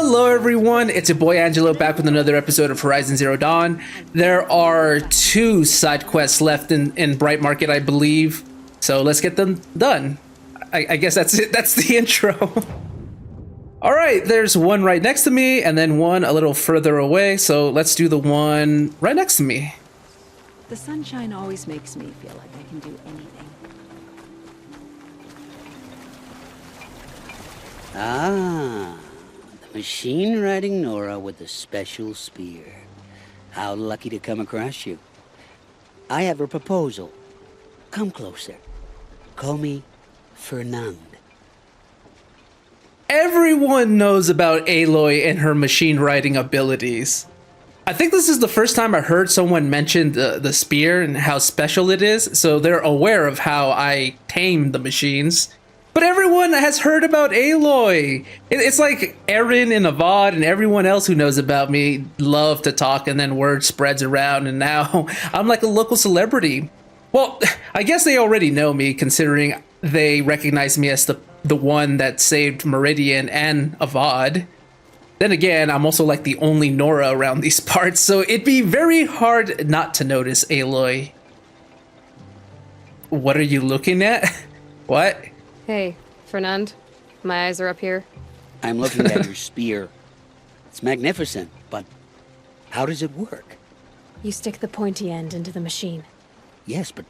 Hello everyone, it's your boy Angelo back with another episode of Horizon Zero Dawn. There are 2 side quests left in Bright Market, I believe. So let's get them done. I guess that's it. That's the intro. All right, there's one right next to me and then one a little further away. So let's do the one right next to me. The sunshine always makes me feel like I can do anything. Ah, the machine-riding Nora with the special spear. How lucky to come across you. I have a proposal. Come closer. Call me Fernand. Everyone knows about Aloy and her machine riding abilities. I think this is the first time I heard someone mention the spear and how special it is, so they're aware of how I tame the machines. But everyone has heard about Aloy. It's like Erin and Avad and everyone else who knows about me love to talk, and then word spreads around, and now I'm like a local celebrity. Well, I guess they already know me, considering they recognize me as the one that saved Meridian and Avad. Then again, I'm also like the only Nora around these parts, so it'd be very hard not to notice Aloy. What are you looking at? What? Hey, Fernand. My eyes are up here. I'm looking at your spear. It's magnificent, but how does it work? You stick the pointy end into the machine. Yes, but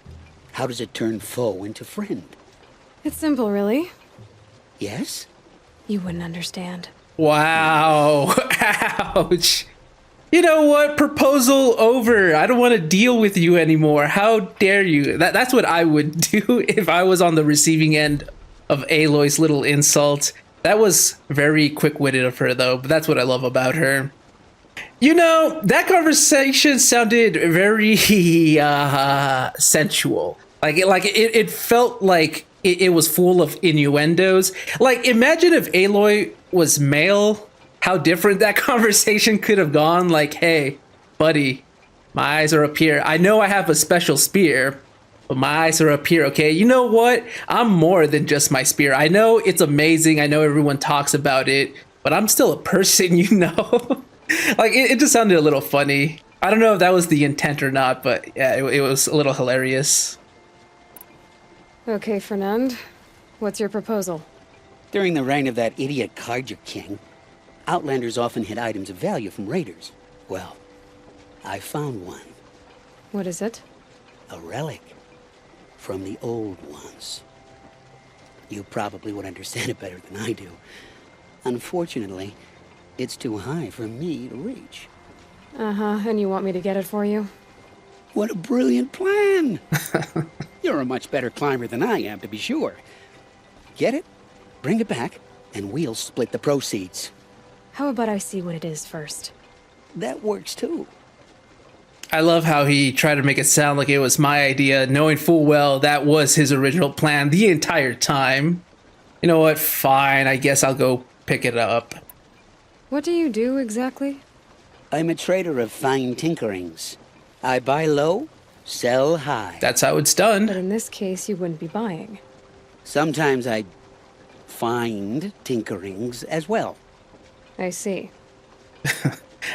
how does it turn foe into friend? It's simple, really. Yes? You wouldn't understand. Wow. Ouch. You know what? Proposal over. I don't want to deal with you anymore. How dare you? That's what I would do if I was on the receiving end of Aloy's little insult. That was very quick-witted of her, though, but that's what I love about her. You know, that conversation sounded very sensual. It felt like it was full of innuendos. Like, imagine if Aloy was male, how different that conversation could have gone. Like, hey, buddy, my eyes are up here. I know I have a special spear, but my eyes are up here, okay? You know what? I'm more than just my spear. I know it's amazing. I know everyone talks about it, but I'm still a person, you know? Like, it just sounded a little funny. I don't know if that was the intent or not, but yeah, it was a little hilarious. Okay, Fernand. What's your proposal? During the reign of that idiot Kaija King, Outlanders often hid items of value from raiders. Well, I found one. What is it? A relic from the old ones. You probably would understand it better than I do. Unfortunately, it's too high for me to reach. Uh-huh, and you want me to get it for you? What a brilliant plan! You're a much better climber than I am, to be sure. Get it, bring it back, and we'll split the proceeds. How about I see what it is first? That works too. I love how he tried to make it sound like it was my idea, knowing full well that was his original plan the entire time. You know what? Fine, I guess I'll go pick it up. What do you do exactly? I'm a trader of fine tinkerings. I buy low, sell high. That's how it's But done. in this case, you wouldn't be buying. Sometimes I find tinkerings as well. I see.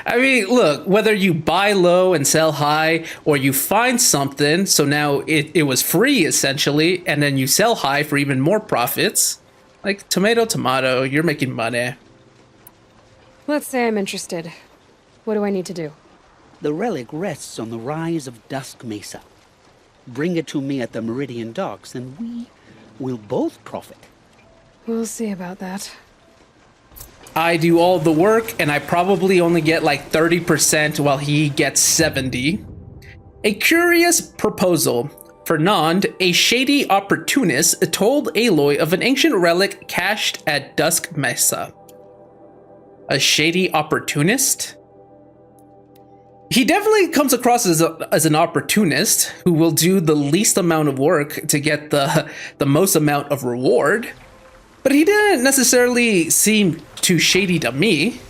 I mean, look, whether you buy low and sell high, or you find something, so now it was free, essentially, and then you sell high for even more profits. Like, tomato, tomato, you're making money. Let's say I'm interested. What do I need to do? The relic rests on the rise of Dusk Mesa. Bring it to me at the Meridian docks, and we will both profit. We'll see about that. I do all the work, and I probably only get like 30% while he gets 70. A curious proposal. Fernand, a shady opportunist, told Aloy of an ancient relic cached at Dusk Mesa. A shady opportunist? He definitely comes across as an opportunist who will do the least amount of work to get the most amount of reward. But he didn't necessarily seem too shady to me.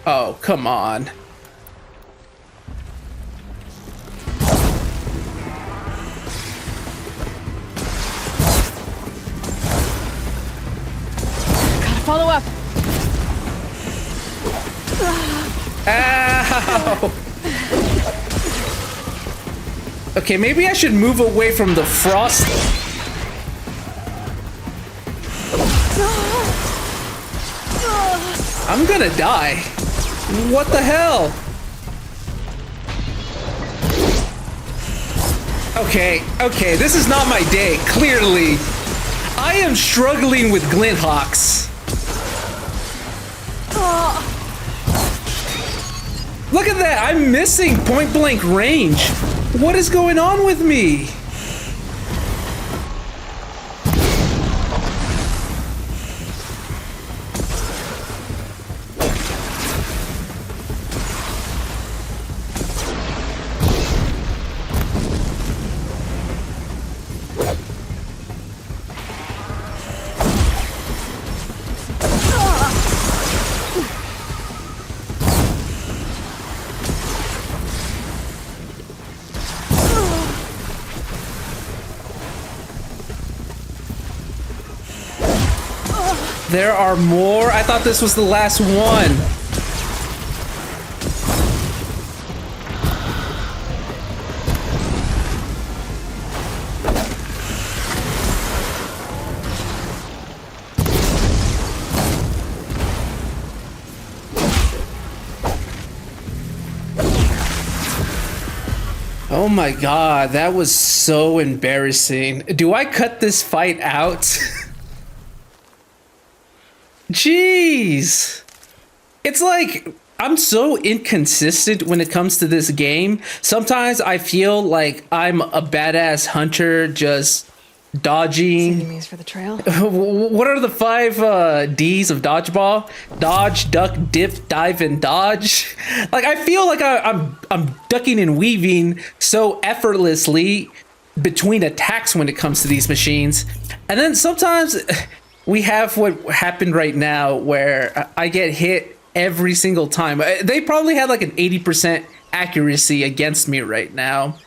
Oh, come on. Gotta follow up. Ow! Okay, maybe I should move away from the frost. I'm gonna die. What the hell? Okay, this is not my day, clearly. I am struggling with Glinthawks. Look at that, I'm missing point blank range. What is going on with me? There are more? I thought this was the last one. Oh my god, that was so embarrassing. Do I cut this fight out? Jeez. It's like, I'm so inconsistent when it comes to this game. Sometimes I feel like I'm a badass hunter just dodging. Enemies for the trail. What are the 5 D's of dodgeball? Dodge, duck, dip, dive, and dodge. Like, I feel like I'm ducking and weaving so effortlessly between attacks when it comes to these machines. And then sometimes we have what happened right now where I get hit every single time. They probably had like an 80% accuracy against me right now.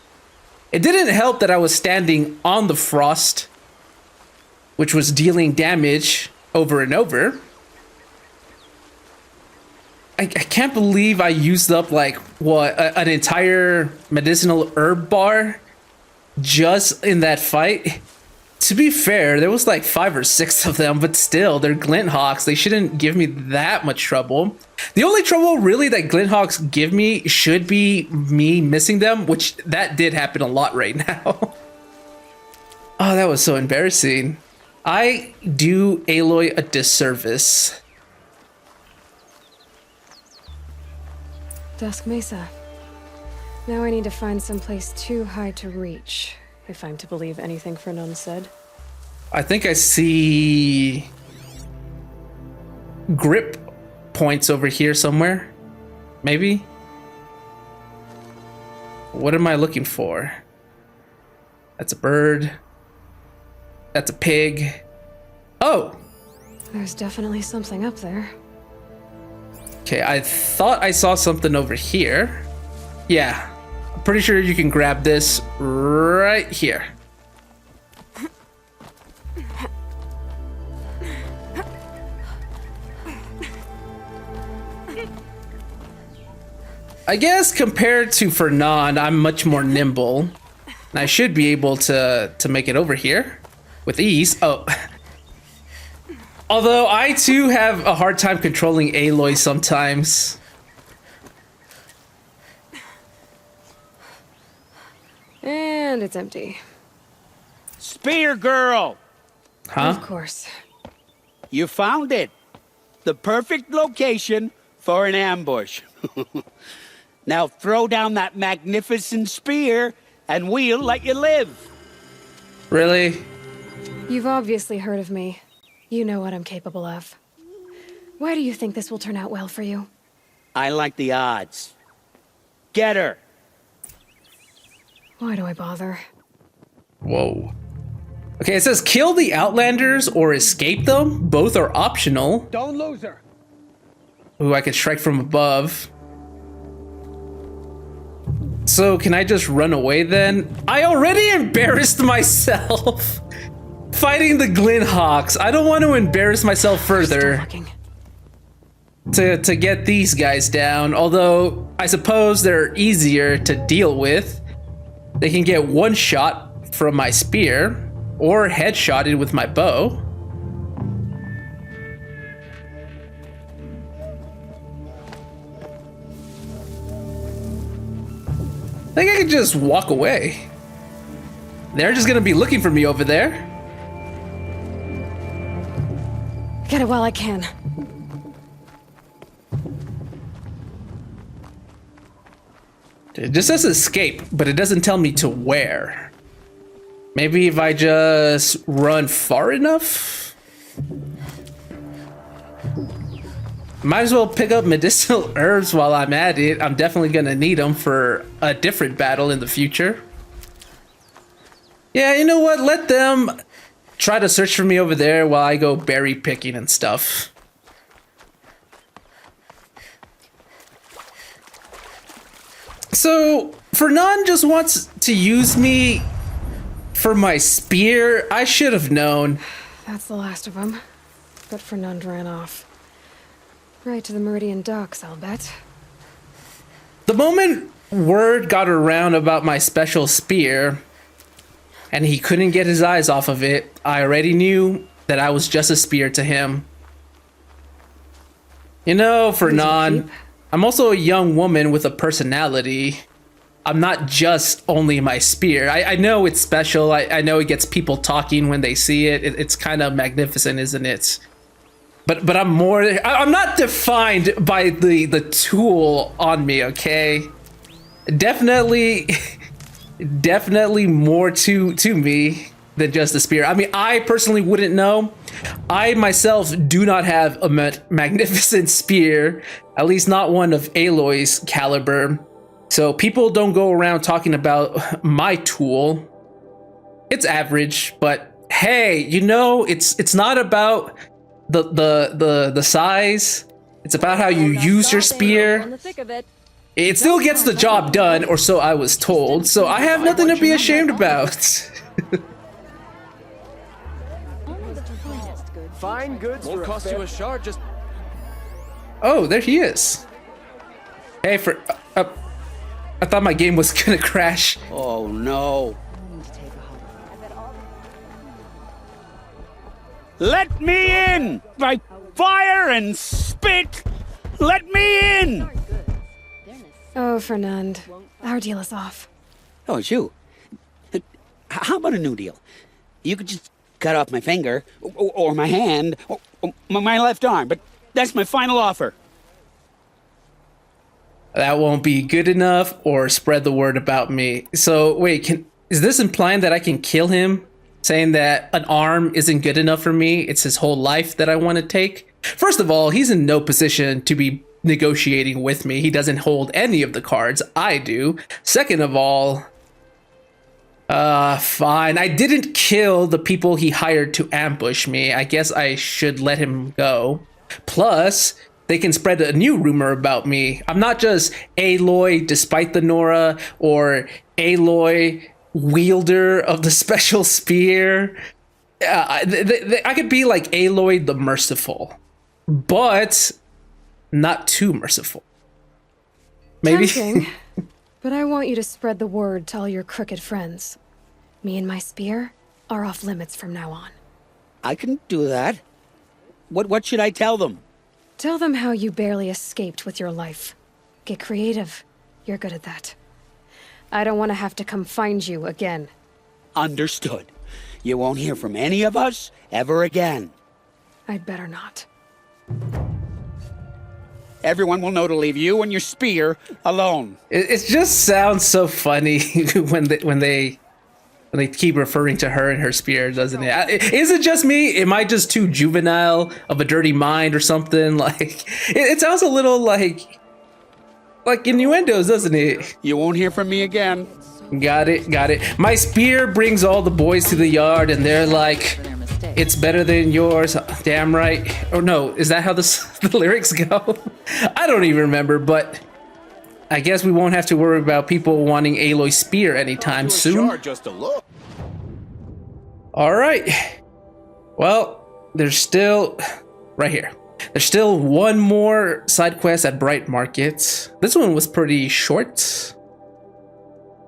It didn't help that I was standing on the frost, which was dealing damage over and over. I can't believe I used up like, what, an entire medicinal herb bar just in that fight. To be fair, there was like 5 or 6 of them, but still, they're Glinthawks. They shouldn't give me that much trouble. The only trouble really that Glinthawks give me should be me missing them, which that did happen a lot right now. Oh, that was so embarrassing. I do Aloy a disservice. Dusk Mesa. Now I need to find someplace too high to reach, if I'm to believe anything Fernan said. I think I see grip points over here somewhere. Maybe? What am I looking for? That's a bird. That's a pig. Oh! There's definitely something up there. Okay, I thought I saw something over here. Yeah, I'm pretty sure you can grab this right here. I guess compared to Fernan, I'm much more nimble. And I should be able to make it over here with ease. Oh. Although I too have a hard time controlling Aloy sometimes. And it's empty. Spear girl! Huh? Of course. You found it. The perfect location for an ambush. Now throw down that magnificent spear and we'll let you live. Really? You've obviously heard of me. You know what I'm capable of. Why do you think this will turn out well for you? I like the odds. Get her. Why do I bother? Whoa. Okay, it says kill the Outlanders or escape them. Both are optional. Don't lose her. Ooh, I can strike from above. So can I just run away then? I already embarrassed myself fighting the Glinthawks. I don't want to embarrass myself further. to get these guys down, although I suppose they're easier to deal with. They can get one shot from my spear or headshotted with my bow. I think I could just walk away. They're just gonna be looking for me over there. Get it while I can. It just says escape, but it doesn't tell me to where. Maybe if I just run far enough? Might as well pick up medicinal herbs while I'm at it. I'm definitely gonna need them for a different battle in the future. Yeah, you know what? Let them try to search for me over there while I go berry picking and stuff. So, Fernand just wants to use me for my spear. I should have known. That's the last of them. But Fernand ran off. Right to the Meridian docks, I'll bet. The moment word got around about my special spear, and he couldn't get his eyes off of it, I already knew that I was just a spear to him. You know, Fernand, I'm also a young woman with a personality. I'm not just only my spear. I know it's special. I know it gets people talking when they see it. It's kind of magnificent, isn't it? But I'm more. I'm not defined by the tool on me. Okay, definitely more to me than just the spear. I mean, I personally wouldn't know. I myself do not have a magnificent spear, at least not one of Aloy's caliber. So people don't go around talking about my tool. It's average, but hey, you know, it's not about the size. It's about how you use your spear. It still gets the job done, or so I was told. So I have nothing to be ashamed about. Fine goods won't cost you a shard. Just oh, there he is. Hey, I thought my game was gonna crash. Oh no. Let me in! By fire and spit! Let me in! Oh, Fernand. Our deal is off. Oh, it's you. How about a new deal? You could just cut off my finger, or my hand, or my left arm, but that's my final offer. That won't be good enough or spread the word about me. So wait, is this implying that I can kill him? Saying that an arm isn't good enough for me? It's his whole life that I want to take? First of all, he's in no position to be negotiating with me. He doesn't hold any of the cards. I do. Second of all, fine. I didn't kill the people he hired to ambush me. I guess I should let him go. Plus, they can spread a new rumor about me. I'm not just Aloy despite the Nora, or Aloy wielder of the special spear. I could be like Aloy the Merciful, but not too merciful. Maybe. Tempting, but I want you to spread the word to all your crooked friends. Me and my spear are off limits from now on. I can do that. What should I tell them? Tell them how you barely escaped with your life. Get creative. You're good at that. I don't want to have to come find you again. Understood. You won't hear from any of us ever again. I'd better not. Everyone will know to leave you and your spear alone. It just sounds so funny when they keep referring to her and her spear, doesn't it? Is it just me? Am I just too juvenile of a dirty mind or something? Like, it sounds a little like innuendos, doesn't it? You won't hear from me again. Got it. My spear brings all the boys to the yard, and they're like, it's better than yours. Damn right. Or no, is that how the lyrics go? I don't even remember, but I guess we won't have to worry about people wanting Aloy's spear anytime soon. just a look. All right. Well, there's still right here. There's still one more side quest at Bright Market. This one was pretty short.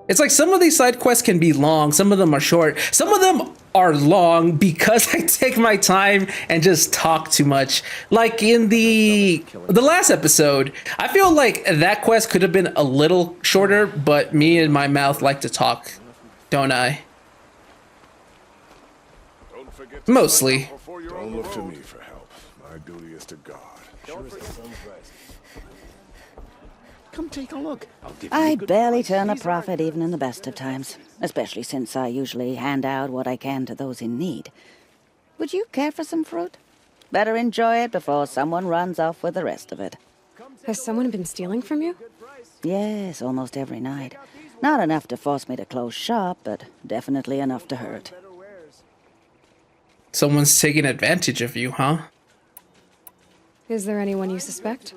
It's like some of these side quests can be long, some of them are short. Some of them are long because I take my time and just talk too much. Like in the last episode, I feel like that quest could have been a little shorter, but me and my mouth like to talk, don't I? Mostly. Don't look to me for help. My duty is to God. Come take a look. I barely turn a profit even in the best of times, especially since I usually hand out what I can to those in need. Would you care for some fruit? Better enjoy it before someone runs off with the rest of it. Has someone been stealing from you? Yes, almost every night. Not enough to force me to close shop, but definitely enough to hurt. Someone's taking advantage of you, huh? Is there anyone you suspect?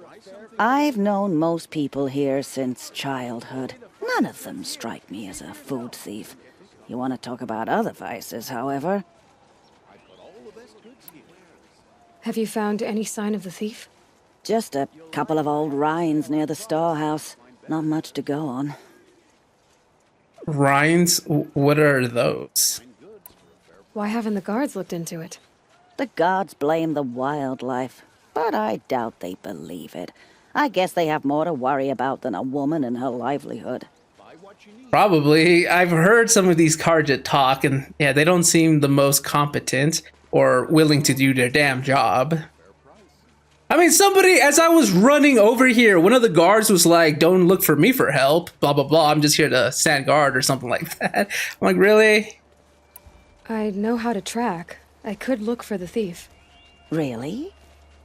I've known most people here since childhood. None of them strike me as a food thief. You want to talk about other vices, however? Have you found any sign of the thief? Just a couple of old rinds near the storehouse. Not much to go on. Rinds? What are those? Why haven't the guards looked into it? The gods blame the wildlife, but I doubt they believe it. I guess they have more to worry about than a woman and her livelihood. Probably. I've heard some of these Karja talk, and yeah, they don't seem the most competent or willing to do their damn job. I mean, somebody, as I was running over here, one of the guards was like, don't look for me for help, blah, blah, blah. I'm just here to stand guard or something like that. I'm like, really? I know how to track. I could look for the thief. Really?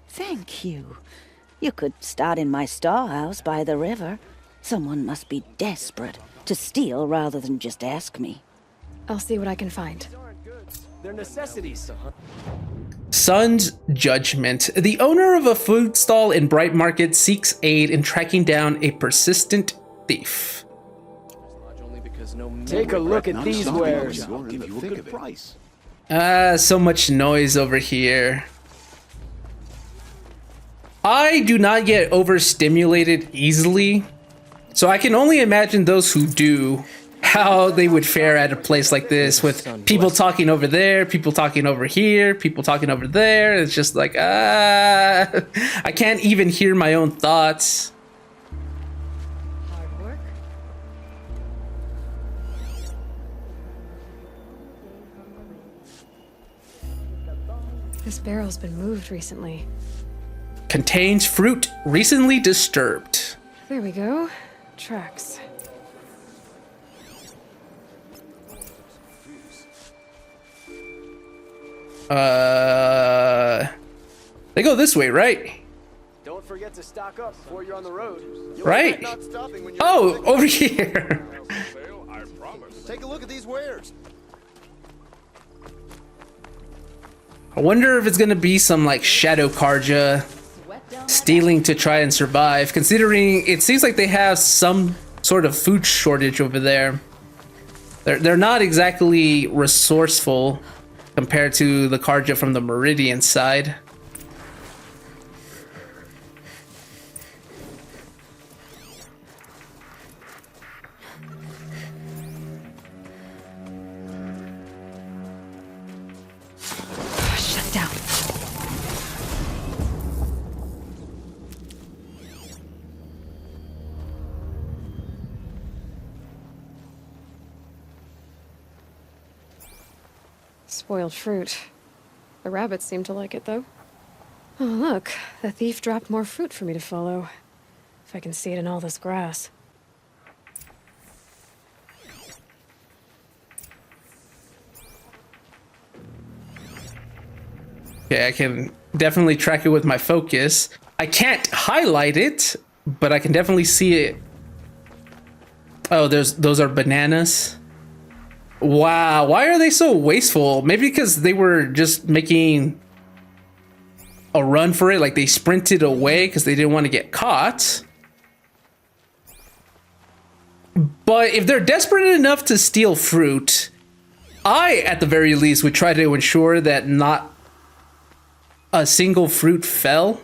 Thank you. You could start in my storehouse by the river. Someone must be desperate to steal rather than just ask me. I'll see what I can find. They're necessities. Son's Judgement. The owner of a food stall in Bright Market seeks aid in tracking down a persistent thief. Take a look at these wares. I'll give you a good price. So much noise over here. I do not get overstimulated easily, so I can only imagine those who do, how they would fare at a place like this with people talking over there, people talking over here, people talking over there. It's just like, I can't even hear my own thoughts. Hard work. This barrel's been moved recently. Contains fruit recently disturbed. There we go. Tracks. They go this way, right? Don't forget to stock up before you're on the road. Right? Oh, over here. Take a look at these wares. I wonder if it's gonna be some like Shadow Karja stealing to try and survive, considering it seems like they have some sort of food shortage over there. They're not exactly resourceful compared to the Karja from the Meridian side. Shut down. Spoiled fruit. The rabbits seem to like it, though. Oh, look. The thief dropped more fruit for me to follow. If I can see it in all this grass. Okay, I can definitely track it with my focus. I can't highlight it, but I can definitely see it. Oh, those are bananas. Wow, why are they so wasteful? Maybe because they were just making a run for it, like they sprinted away because they didn't want to get caught. But if they're desperate enough to steal fruit, I, at the very least, would try to ensure that not a single fruit fell.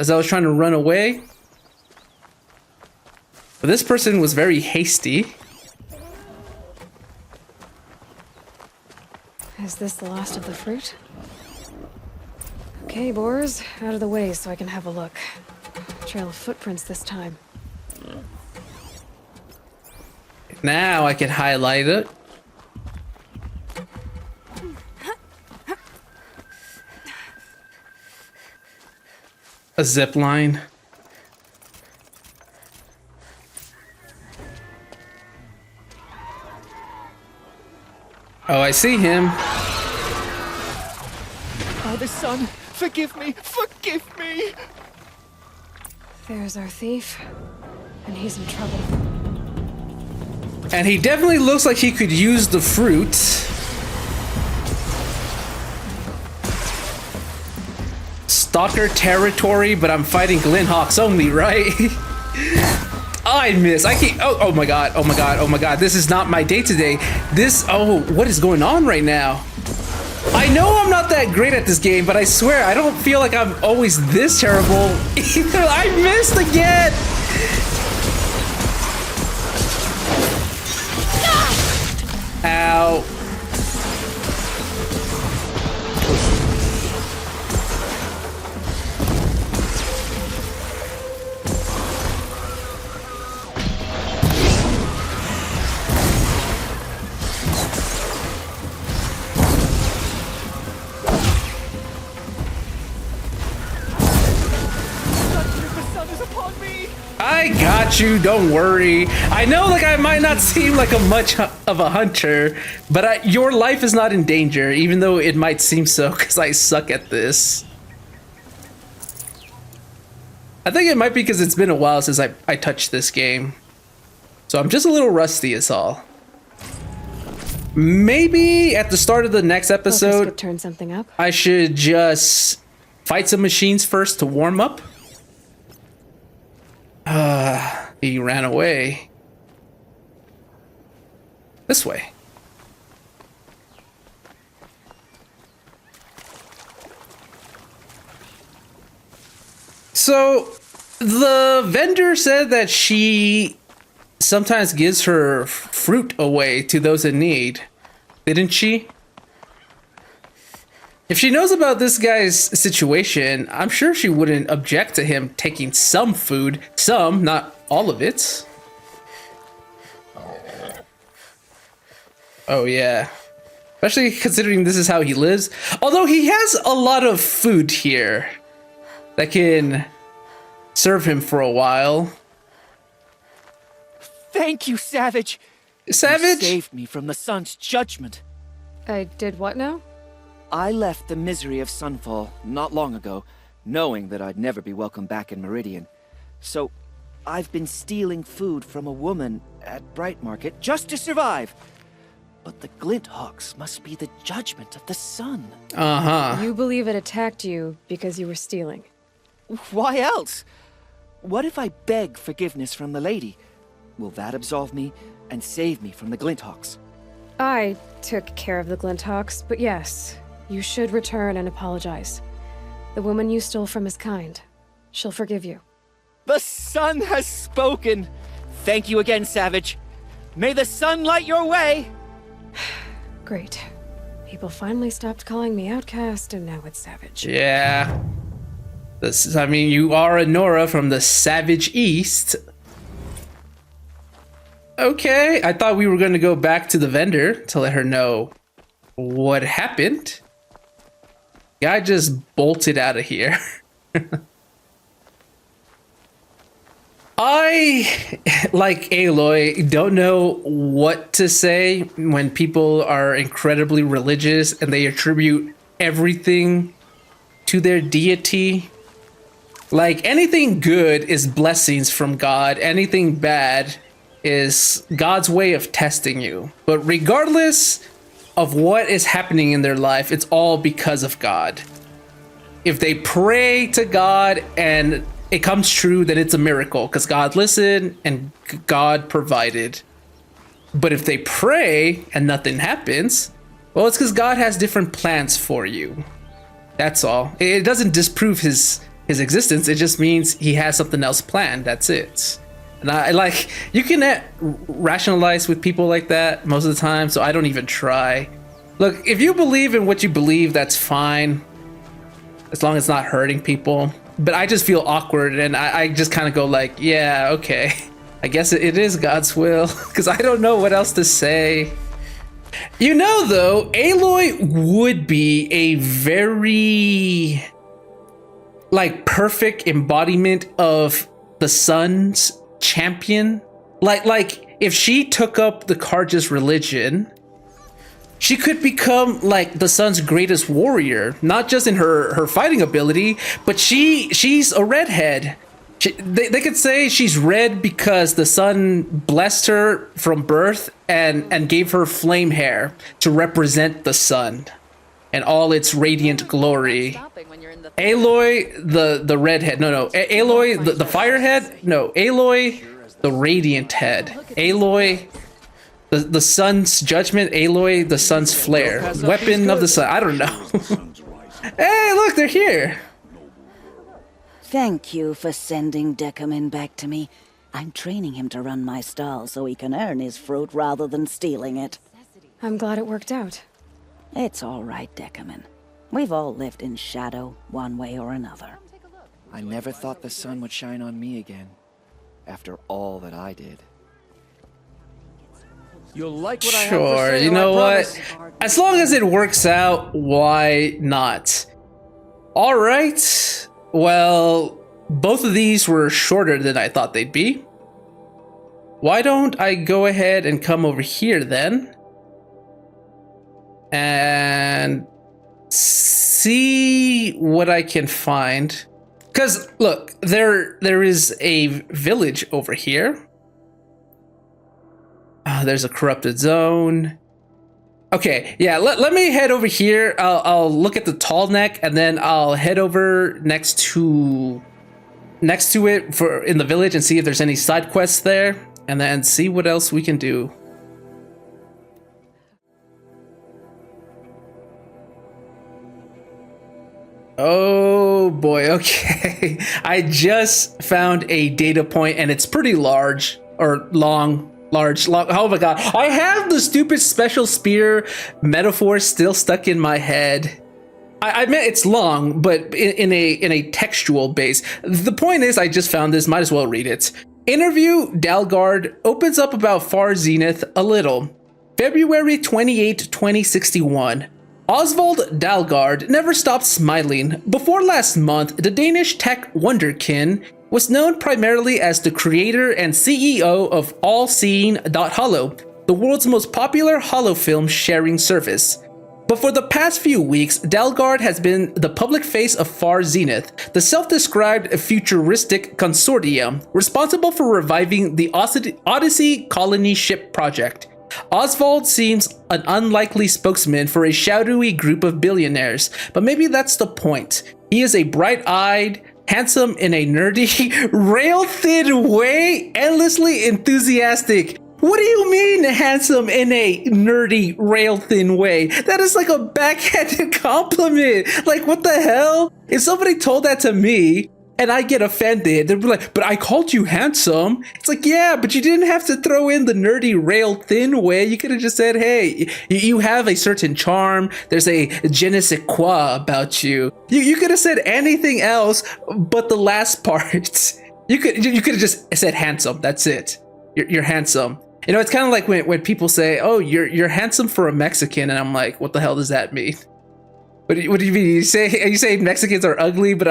as I was trying to run away. But this person was very hasty. Is this the last of the fruit? Okay, boars, out of the way so I can have a look. Trail of footprints this time. Now I can highlight it. A zip line. Oh, I see him. Father, son, forgive me, forgive me! There's our thief, and he's in trouble. And he definitely looks like he could use the fruit. Stalker territory, but I'm fighting Glinthawks only, right? I miss. I can't. Oh my god. Oh my god. Oh my god. This is not my day today. This. Oh, what is going on right now? I know I'm not that great at this game, but I swear I don't feel like I'm always this terrible either. I missed again. Ow. I got you, don't worry. I know like I might not seem like a much of a hunter, but your life is not in danger, even though it might seem so because I suck at this. I think it might be because it's been a while since I touched this game. So I'm just a little rusty is all. Maybe at the start of the next episode, Could turn something up. I should just fight some machines first to warm up. He ran away. This way. So, the vendor said that she sometimes gives her fruit away to those in need. Didn't she? If she knows about this guy's situation, I'm sure she wouldn't object to him taking some food. Some, not all of it. Oh yeah. Especially considering this is how he lives. Although he has a lot of food here that can serve him for a while. Thank you, Savage! Savage? You saved me from the sun's judgment. I did what now? I left the misery of Sunfall not long ago, knowing that I'd never be welcome back in Meridian. So, I've been stealing food from a woman at Bright Market just to survive. But the Glinthawks must be the judgment of the sun. Uh-huh. You believe it attacked you because you were stealing. Why else? What if I beg forgiveness from the lady? Will that absolve me and save me from the Glinthawks? I took care of the Glinthawks, but yes, you should return and apologize. The woman you stole from is kind. She'll forgive you. The sun has spoken! Thank you again, Savage. May the sun light your way! Great. People finally stopped calling me outcast, and now it's Savage. Yeah. I mean, you are a Nora from the Savage East. Okay, I thought we were going to go back to the vendor to let her know what happened. Guy just bolted out of here. I, like Aloy, don't know what to say when people are incredibly religious and they attribute everything to their deity. Like, anything good is blessings from God. Anything bad is God's way of testing you. But regardless of what is happening in their life, it's all because of God. If they pray to God and it comes true, then it's a miracle because God listened and God provided. But if they pray and nothing happens, well, it's because God has different plans for you. That's all. It doesn't disprove his his existence. It just means he has something else planned. That's it. And I like, you can rationalize with people like that most of the time, so I don't even try. Look, if you believe in what you believe, that's fine, as long as it's not hurting people. But I just feel awkward, and I just kind of go like, yeah, okay, I guess it is God's will, because I don't know what else to say. You know, though, Aloy would be a very, like, perfect embodiment of the Sun's champion. Like if she took up the Carja's religion, she could become like the Sun's greatest warrior, not just in her fighting ability, but she's a redhead. They could say she's red because the Sun blessed her from birth and gave her flame hair to represent the Sun and all its radiant glory. Aloy, the redhead. No. Aloy, the firehead. No, Aloy, the radiant head. Aloy, the Sun's judgment. Aloy, the Sun's flare. Weapon of the Sun. I don't know. Hey, look, they're here. Thank you for sending Deckerman back to me. I'm training him to run my stall so he can earn his fruit rather than stealing it. I'm glad it worked out. It's all right, Deckerman. We've all lived in shadow one way or another. I never thought the sun would shine on me again, after all that I did. You'll like what I have Sure, to say, you know I what? As long as it works out, why not? All right. Well, both of these were shorter than I thought they'd be. Why don't I go ahead and come over here then? And see what I can find. Because, look, there is a village over here. There's a corrupted zone. Okay, yeah, let me head over here. I'll look at the tall neck, and then I'll head over next to it for in the village and see if there's any side quests there, and then see what else we can do. Oh boy, okay. I just found a data point, and it's pretty large, or long. Large. Oh my god. I have the stupid special spear metaphor still stuck in my head. I meant it's long, but in a textual base. The point is, I just found this. Might as well read it. Interview Dalgard opens up about Far Zenith a little. February 28, 2061. Osvald Dalgard never stopped smiling. Before last month, the Danish tech wonderkin was known primarily as the creator and CEO of AllSeeing.Hollow, the world's most popular holofilm sharing service. But for the past few weeks, Dalgard has been the public face of Far Zenith, the self-described futuristic consortium responsible for reviving the Odyssey colony ship project. Oswald seems an unlikely spokesman for a shadowy group of billionaires, but maybe that's the point. He is a bright-eyed, handsome in a nerdy, rail-thin way, endlessly enthusiastic. What do you mean handsome in a nerdy, rail-thin way? That is like a backhanded compliment. Like, what the hell? If somebody told that to me and I get offended, they'd be like, but I called you handsome. It's like, yeah, but you didn't have to throw in the nerdy, rail-thin way. You could have just said, hey, you have a certain charm. There's a je ne sais quoi about you. You could have said anything else but the last part. You could have just said handsome. That's it. You're handsome. You know, it's kind of like when people say, oh, you're handsome for a Mexican. And I'm like, what the hell does that mean? What do you mean? You say Mexicans are ugly, but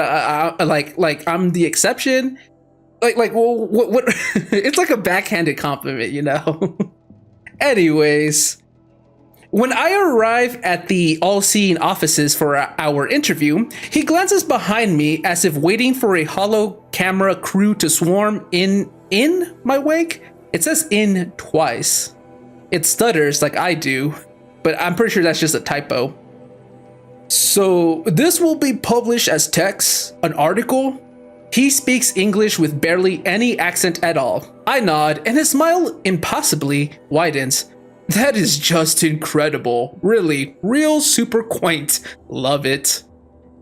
like I'm the exception? Like well, what? It's like a backhanded compliment, you know? Anyways, when I arrive at the All-Seeing offices for our interview, he glances behind me as if waiting for a holo camera crew to swarm in my wake. It says in twice. It stutters like I do, but I'm pretty sure that's just a typo. So this will be published as text, an article. He speaks English with barely any accent at all. I nod, and his smile impossibly widens. That is just incredible. Really, real super quaint. Love it.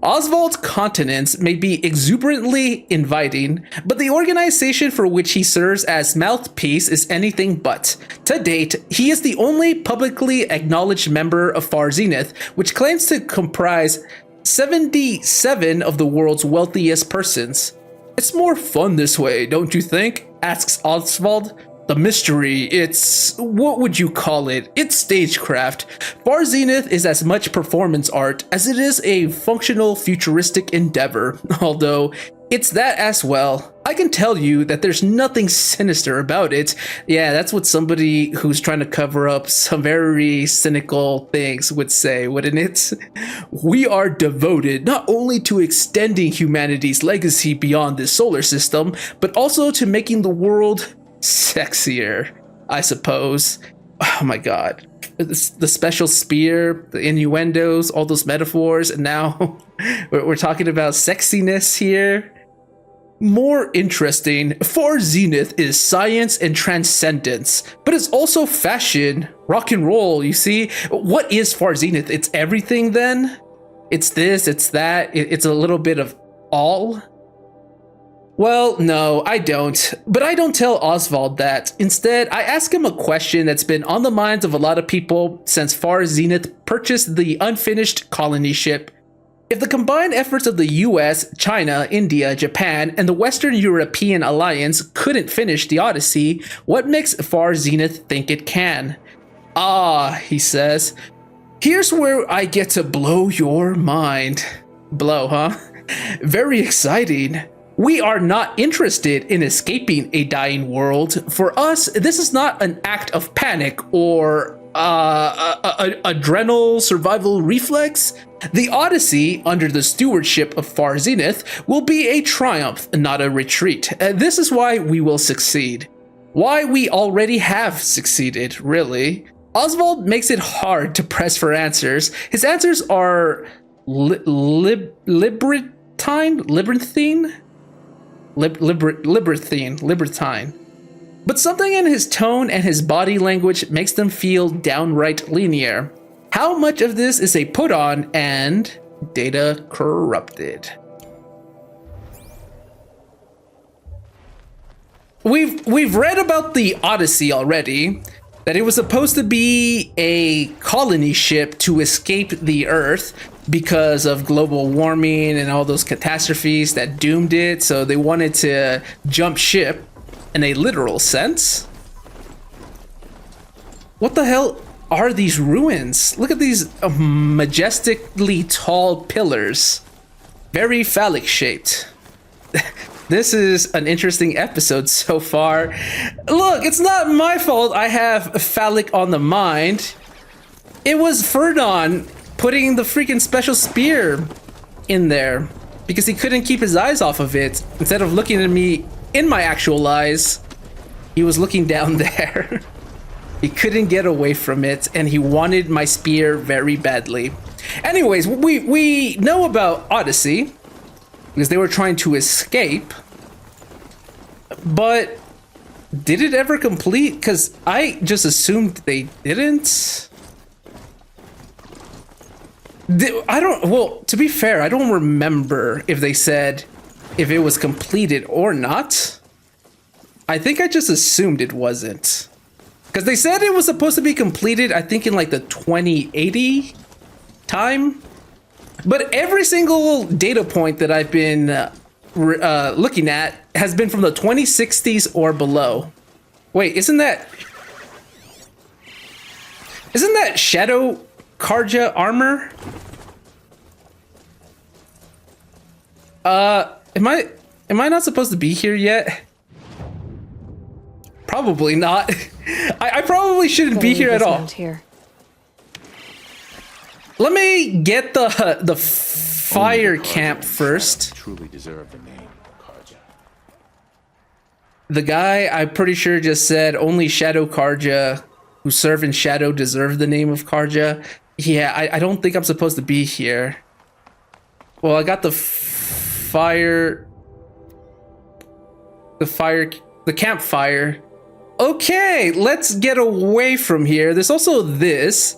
Oswald's continence may be exuberantly inviting, but the organization for which he serves as mouthpiece is anything but. To date, he is the only publicly acknowledged member of Far Zenith, which claims to comprise 77 of the world's wealthiest persons. It's more fun this way, don't you think? Asks Oswald. The mystery, it's... what would you call it? It's stagecraft. Far Zenith is as much performance art as it is a functional futuristic endeavor, although it's that as well. I can tell you that there's nothing sinister about it. Yeah, that's what somebody who's trying to cover up some very cynical things would say, wouldn't it? We are devoted not only to extending humanity's legacy beyond this solar system, but also to making the world sexier, I suppose. Oh my god. The special spear, the innuendos, all those metaphors, and now we're talking about sexiness here. More interesting, Far Zenith is science and transcendence, but it's also fashion, rock and roll, you see? What is Far Zenith? It's everything then? It's this, it's that, it's a little bit of all? Well, no, I don't. But I don't tell Oswald that. Instead, I ask him a question that's been on the minds of a lot of people since Far Zenith purchased the unfinished colony ship. If the combined efforts of the US, China, India, Japan, and the Western European Alliance couldn't finish the Odyssey, what makes Far Zenith think it can? Ah, he says, here's where I get to blow your mind. Blow, huh? Very exciting. We are not interested in escaping a dying world. For us, this is not an act of panic or adrenal survival reflex. The Odyssey, under the stewardship of Far Zenith, will be a triumph, not a retreat. This is why we will succeed. Why we already have succeeded, really. Oswald makes it hard to press for answers. His answers are Libertine? Libertine. But something in his tone and his body language makes them feel downright linear. How much of this is a put on and data corrupted? We've read about the Odyssey already, that it was supposed to be a colony ship to escape the Earth because of global warming and all those catastrophes that doomed it, so they wanted to jump ship in a literal sense. What the hell are these ruins? Look at these majestically tall pillars. Very phallic shaped. This is an interesting episode so far. Look, it's not my fault I have phallic on the mind. It was Ferdon putting the freaking special spear in there because he couldn't keep his eyes off of it. Instead of looking at me in my actual eyes, he was looking down there. He couldn't get away from it, and he wanted my spear very badly. Anyways, we know about Odyssey because they were trying to escape, but did it ever complete? Because I just assumed they didn't. Well, to be fair, I don't remember if they said if it was completed or not. I think I just assumed it wasn't. Because they said it was supposed to be completed, I think in like the 2080 time. But every single data point that I've been looking at has been from the 2060s or below. Wait, isn't that Shadow Karja armor? Am I not supposed to be here yet? Probably not. I probably shouldn't be here at all. Here. Let me get the fire camp first. Truly deserve the name, Karja. The guy, I'm pretty sure, just said only Shadow Karja who serve in shadow deserve the name of Karja. Yeah, I don't think I'm supposed to be here. Well, I got the campfire. Okay, let's get away from here. There's also this.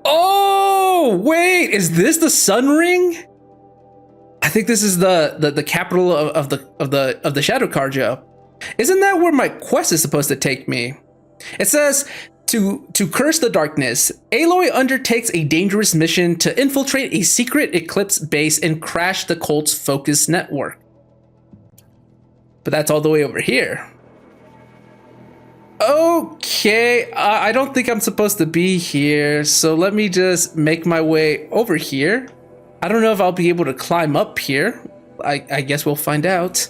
Oh, wait, is this the sun ring? I think this is the capital of the Shadow Karja. Isn't that where my quest is supposed to take me? It says to curse the darkness, Aloy undertakes a dangerous mission to infiltrate a secret Eclipse base and crash the cult's focus network. But that's all the way over here. Okay, I don't think I'm supposed to be here, so let me just make my way over here. I don't know if I'll be able to climb up here. I guess we'll find out.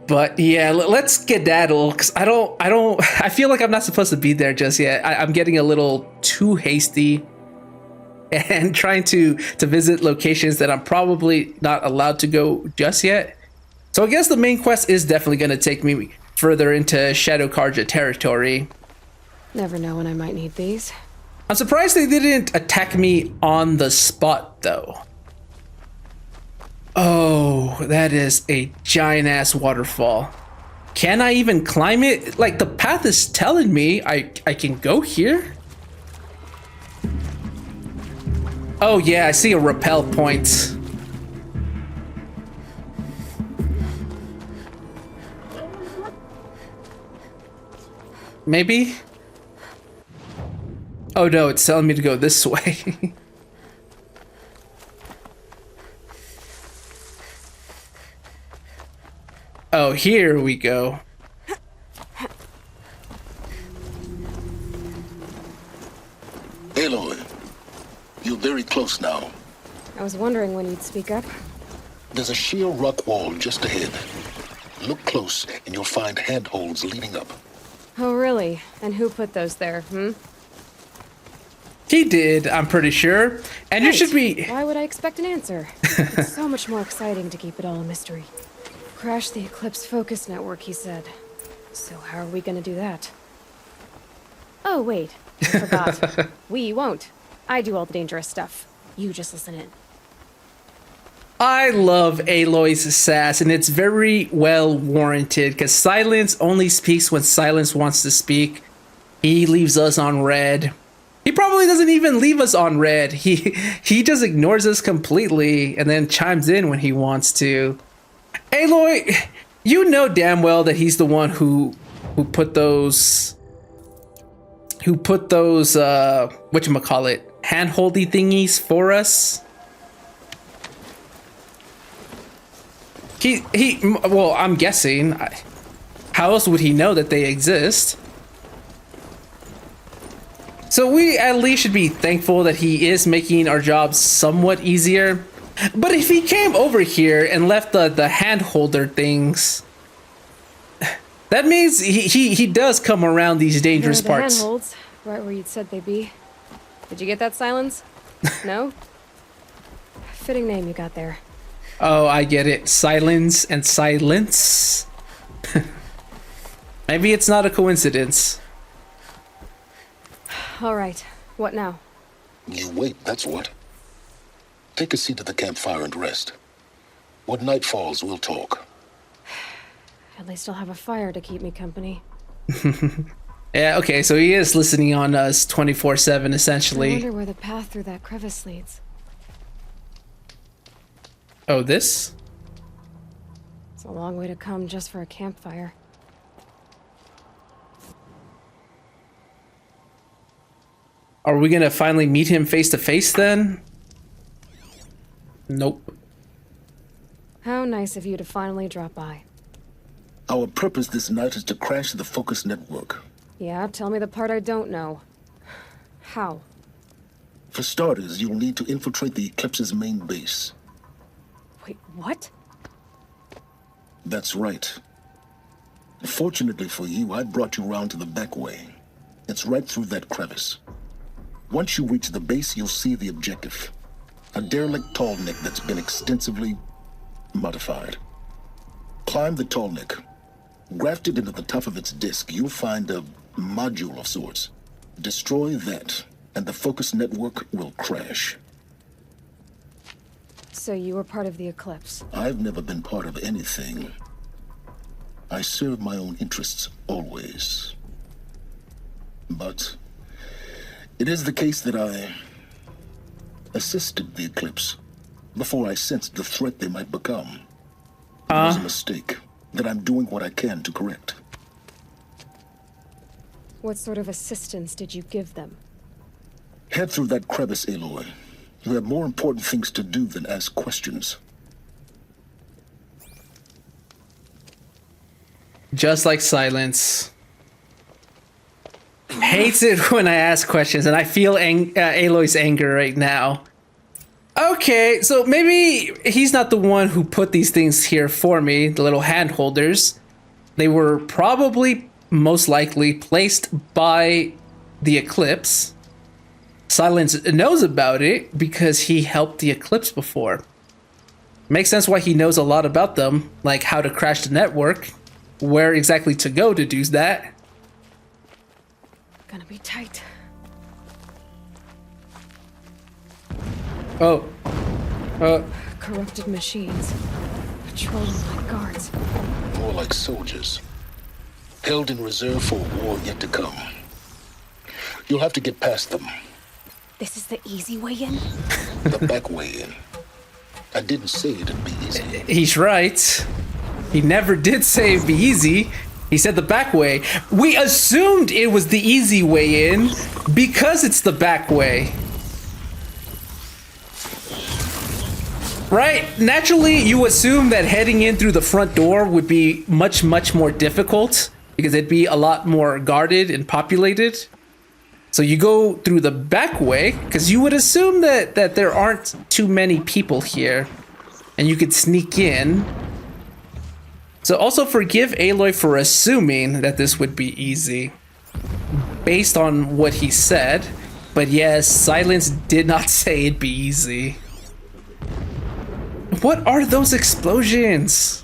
But yeah, let's skedaddle, because I feel like I'm not supposed to be there just yet. I'm getting a little too hasty and trying to visit locations that I'm probably not allowed to go just yet. So I guess the main quest is definitely going to take me further into Shadow Karja territory. Never know when I might need these. I'm surprised they didn't attack me on the spot, though. Oh, that is a giant-ass waterfall. Can I even climb it? Like, the path is telling me I can go here? Oh, yeah, I see a rappel point. Maybe? Oh no, it's telling me to go this way. Oh, here we go. Aloy, you're very close now. I was wondering when you'd speak up. There's a sheer rock wall just ahead. Look close and you'll find handholds leading up. Oh, really? And who put those there, He did, I'm pretty sure. And you Right. should be... Why would I expect an answer? It's so much more exciting to keep it all a mystery. Crash the Eclipse focus network, he said. So how are we gonna do that? Oh, wait. I forgot. We won't. I do all the dangerous stuff. You just listen in. I love Aloy's sass, and it's very well warranted, because Silence only speaks when Silence wants to speak. He leaves us on red. He probably doesn't even leave us on red. He just ignores us completely and then chimes in when he wants to. Aloy, you know damn well that he's the one who put those whatchamacallit, hand-holdy thingies for us. Well, I'm guessing. How else would he know that they exist? So we at least should be thankful that he is making our jobs somewhat easier. But if he came over here and left the hand holder things, that means he does come around these dangerous There are the parts. handholds, right where you'd said they'd be. Did you get that, Silence? No? Fitting name you got there. Oh, I get it. Silence and silence. Maybe it's not a coincidence. All right. What now? You wait, that's what. Take a seat at the campfire and rest. When night falls, we'll talk. At least I'll have a fire to keep me company. Yeah, okay, so he is listening on us 24/7, I essentially. wonder where the path through that crevice leads. Oh, this? It's a long way to come just for a campfire. Are we gonna finally meet him face to face then? Nope. How nice of you to finally drop by. Our purpose this night is to crash the focus network. Yeah, tell me the part I don't know. How? For starters, you'll need to infiltrate the Eclipse's main base. Wait, what? That's right. Fortunately for you, I brought you round to the back way. It's right through that crevice. Once you reach the base, you'll see the objective. A derelict tall neck that's been extensively modified. Climb the tall neck. Grafted into the top of its disk, you'll find a module of sorts. Destroy that, and the focus network will crash. So you were part of the Eclipse. I've never been part of anything. I serve my own interests, always. But it is the case that I assisted the Eclipse before I sensed the threat they might become. It was a mistake that I'm doing what I can to correct. What sort of assistance did you give them? Head through that crevice, Aloy. You have more important things to do than ask questions. Just like Silence. Hates it when I ask questions, and I feel Aloy's anger right now. Okay, so maybe he's not the one who put these things here for me, the little hand holders. They were probably, most likely, placed by the Eclipse. Silence knows about it because he helped the Eclipse before. Makes sense why he knows a lot about them, like how to crash the network, where exactly to go to do that. Gonna be tight. Oh. Corrupted machines. Patrolling like guards. More like soldiers. Held in reserve for a war yet to come. You'll have to get past them. This is the easy way in? The back way in. I didn't say it'd be easy. He's right. He never did say it'd be easy. He said the back way. We assumed it was the easy way in because it's the back way. Right? Naturally, you assume that heading in through the front door would be much, much more difficult because it'd be a lot more guarded and populated. So you go through the back way because you would assume that there aren't too many people here and you could sneak in. So also forgive Aloy for assuming that this would be easy based on what he said. But yes, Silence did not say it'd be easy. What are those explosions?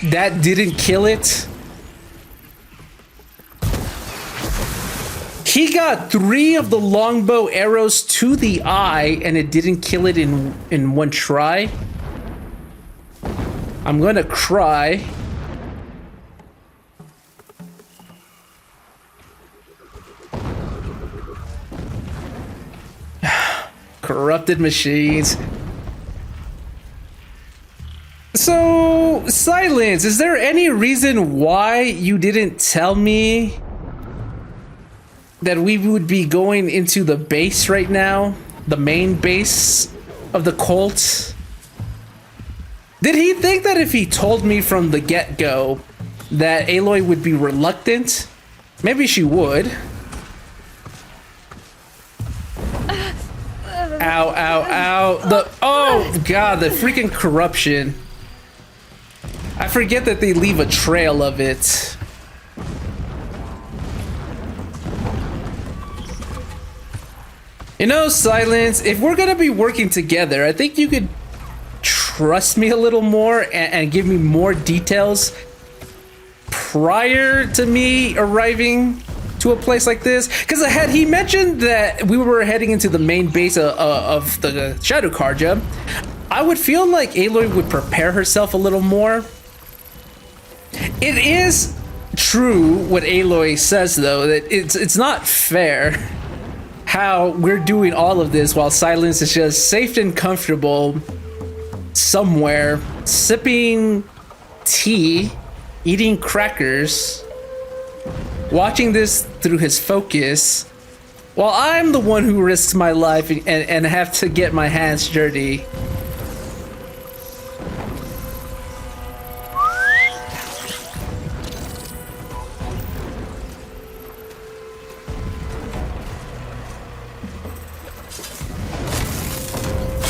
That didn't kill it. He got 3 of the longbow arrows to the eye and it didn't kill it in one try. I'm gonna cry. Corrupted machines. So, Silence, is there any reason why you didn't tell me that we would be going into the base right now? The main base of the cult? Did he think that if he told me from the get-go that Aloy would be reluctant? Maybe she would. Ow, ow, ow. Oh, God, the freaking corruption. I forget that they leave a trail of it. You know, Silence, if we're gonna be working together, I think you could trust me a little more and give me more details prior to me arriving to a place like this. Because had he mentioned that we were heading into the main base of the Shadow Karja, I would feel like Aloy would prepare herself a little more. It is true what Aloy says, though, that it's not fair how we're doing all of this while Silence is just safe and comfortable somewhere, sipping tea, eating crackers, watching this through his focus, while I'm the one who risks my life and have to get my hands dirty.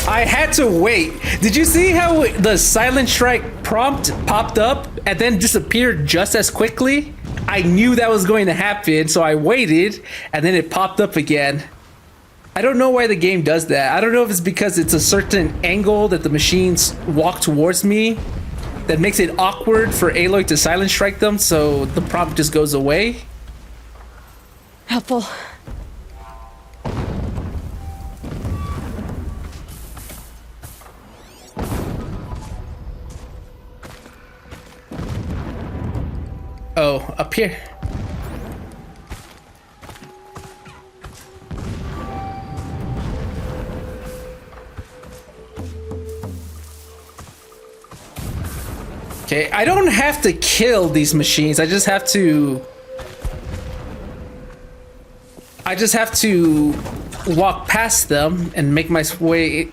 I had to wait. Did you see how the silent strike prompt popped up and then disappeared just as quickly? I knew that was going to happen, so I waited and then it popped up again. I don't know why the game does that. I don't know if it's because it's a certain angle that the machines walk towards me that makes it awkward for Aloy to silent strike them, so the prompt just goes away. Helpful. Oh, up here. Okay, I don't have to kill these machines. I just have to walk past them and make my way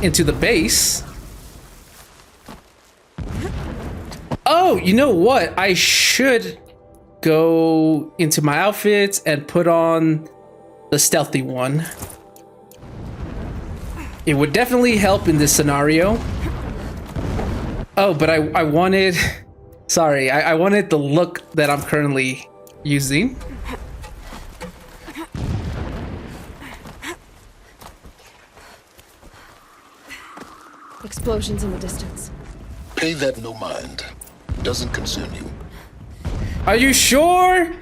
into the base. Oh, you know what? I should go into my outfits and put on the stealthy one. It would definitely help in this scenario. Oh, but I wanted... Sorry, I wanted the look that I'm currently using. Explosions in the distance. Pay that no mind. Doesn't concern you. Are you sure?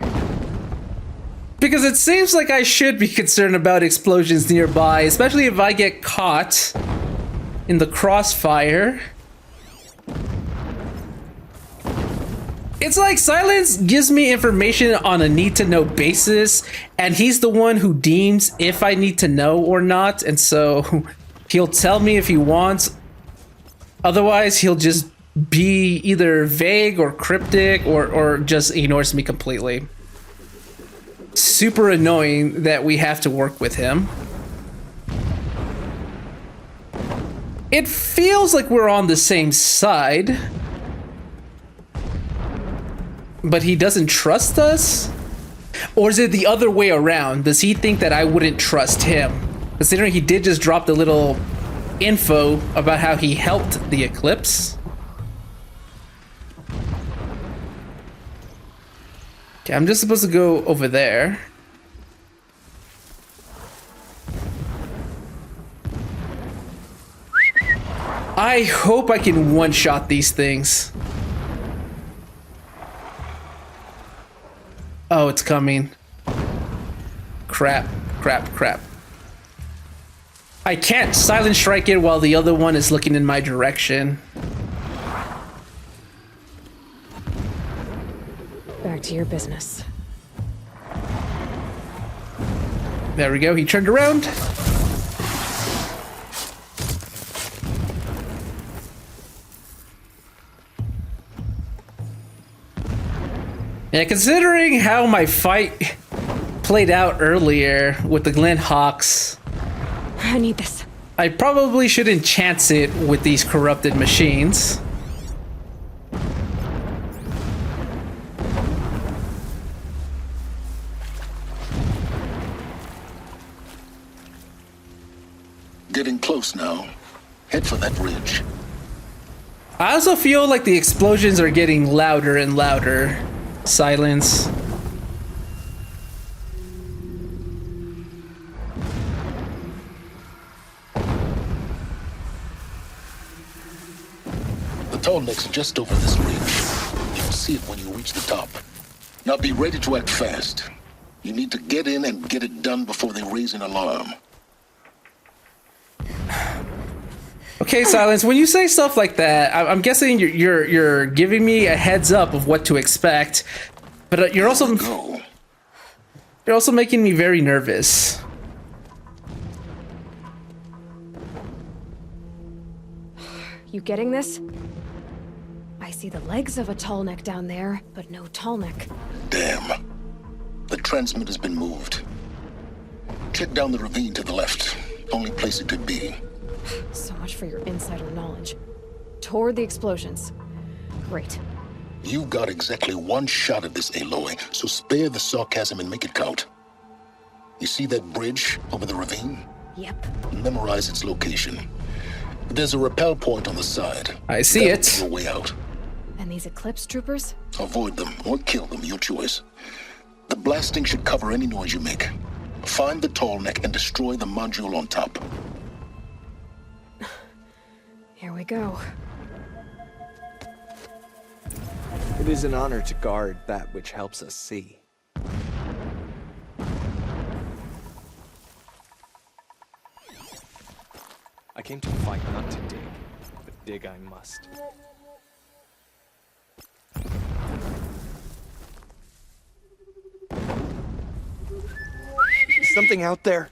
Because it seems like I should be concerned about explosions nearby, especially if I get caught in the crossfire. It's like Silence gives me information on a need-to-know basis, and he's the one who deems if I need to know or not, and so he'll tell me if he wants. Otherwise, he'll just be either vague or cryptic or just ignores me completely. Super annoying that we have to work with him. It feels like we're on the same side. But he doesn't trust us? Or is it the other way around? Does he think that I wouldn't trust him? Considering he did just drop the little info about how he helped the eclipse. Okay, I'm just supposed to go over there. I hope I can one-shot these things. Oh, it's coming. Crap, crap, crap. I can't silent strike it while the other one is looking in my direction. Back to your business. There we go, he turned around. Yeah, considering how my fight played out earlier with the Glen Hawks, I need this. I probably shouldn't chance it with these corrupted machines. Getting close now. Head for that ridge. I also feel like the explosions are getting louder and louder. Silence. The tall neck's just over this ridge. You'll see it when you reach the top. Now be ready to act fast. You need to get in and get it done before they raise an alarm. Okay, Silence, when you say stuff like that, I'm guessing you're giving me a heads up of what to expect, but you're also making me very nervous. You getting this? I see the legs of a tall neck down there, but no tall neck. Damn. The transmitter's been moved. Check down the ravine to the left. Only place it could be. So much for your insider knowledge. Toward the explosions. Great. You've got exactly one shot at this, Aloy, so spare the sarcasm and make it count. You see that bridge over the ravine? Yep. Memorize its location. There's a rappel point on the side. I see That'll it. be your way out. And these Eclipse troopers? Avoid them or kill them, your choice. The blasting should cover any noise you make. Find the tall neck and destroy the module on top. Here we go. It is an honor to guard that which helps us see. I came to fight, not to dig, but dig I must. something out there?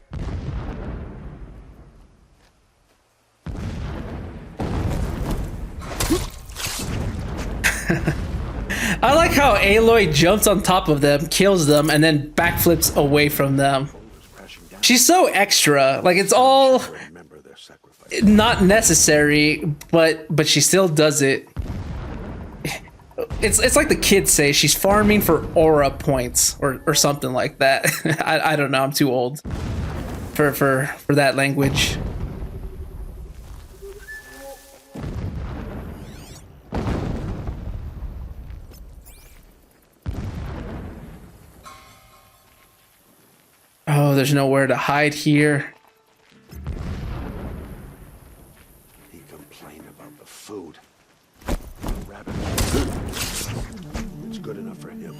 I like how Aloy jumps on top of them, kills them, and then backflips away from them. She's so extra. Like, it's all not necessary, but she still does it. It's like the kids say, she's farming for aura points or something like that. I don't know, I'm too old for that language. Oh, there's nowhere to hide here. He complained about the food. Rabbit. It's good enough for him.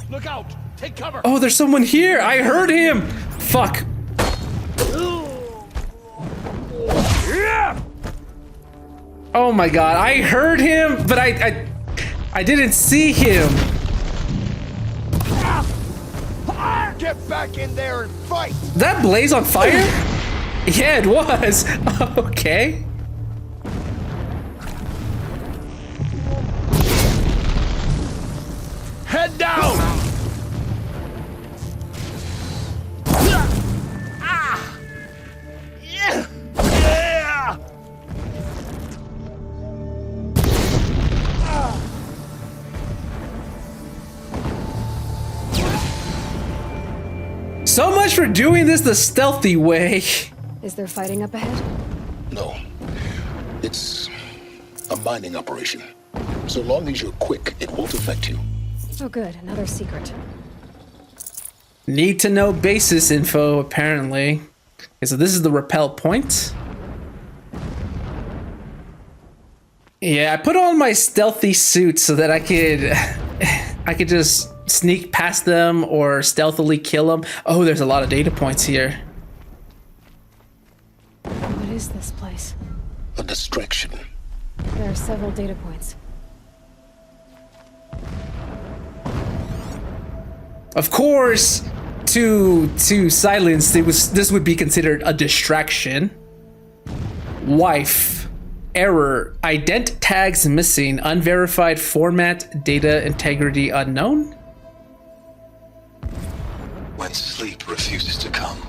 Look out! Take cover! Oh, there's someone here! I heard him! Fuck. Oh my god, I heard him, but I didn't see him. Get back in there and fight! That blaze on fire? Yeah, it was. Okay. Head down! So much for doing this the stealthy way. Is there fighting up ahead? No. It's a mining operation. So long as you're quick, it won't affect you. Oh good, another secret. Need to know basis info, apparently. Okay, so this is the rappel point. Yeah, I put on my stealthy suit so that I could just sneak past them or stealthily kill them. Oh, there's a lot of data points here. What is this place? A distraction. There are several data points. Of course, to silence, this would be considered a distraction. Wife. Error. Ident tags missing. Unverified format. Data integrity unknown. When sleep refuses to come,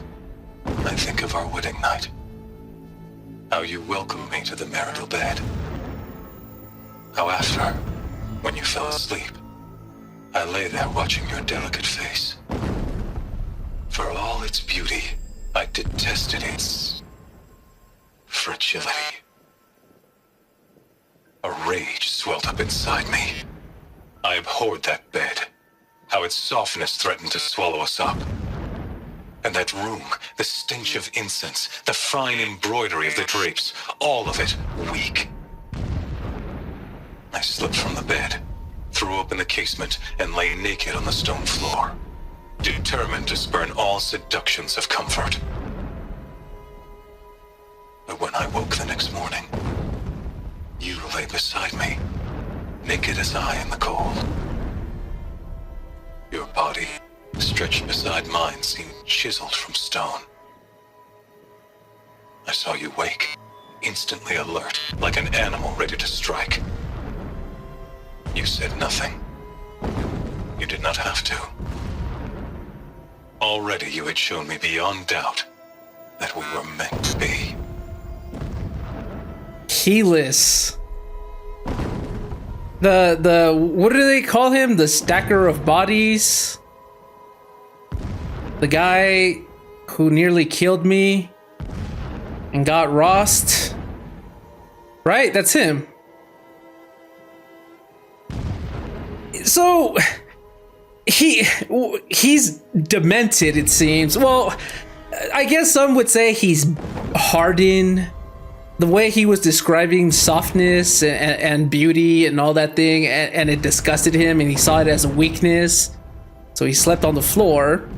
I think of our wedding night. How you welcomed me to the marital bed. How after, when you fell asleep, I lay there watching your delicate face. For all its beauty, I detested its fragility. A rage swelled up inside me. I abhorred that bed. How its softness threatened to swallow us up. And that room, the stench of incense, the fine embroidery of the drapes, all of it weak. I slipped from the bed, threw open the casement, and lay naked on the stone floor, determined to spurn all seductions of comfort. But when I woke the next morning, you lay beside me, naked as I in the cold. Your body, stretched beside mine, seemed chiseled from stone. I saw you wake, instantly alert, like an animal ready to strike. You said nothing. You did not have to. Already you had shown me beyond doubt that we were meant to be. Keyless. The what do they call him? The stacker of bodies? The guy who nearly killed me and got Rost? Right? That's him. So he's demented, it seems. Well, I guess some would say he's hardened. The way he was describing softness and beauty and all that thing, and it disgusted him, and he saw it as a weakness. So he slept on the floor,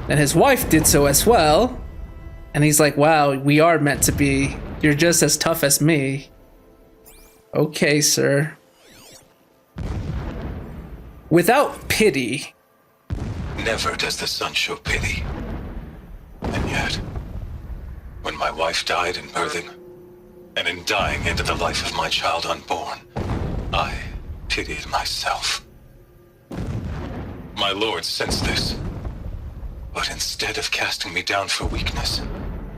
and his wife did so as well. And he's like, wow, we are meant to be. You're just as tough as me. Okay, sir. Without pity. Never does the sun show pity. And yet, when my wife died in birthing, and in dying into the life of my child unborn, I pitied myself. My lord sensed this, but instead of casting me down for weakness,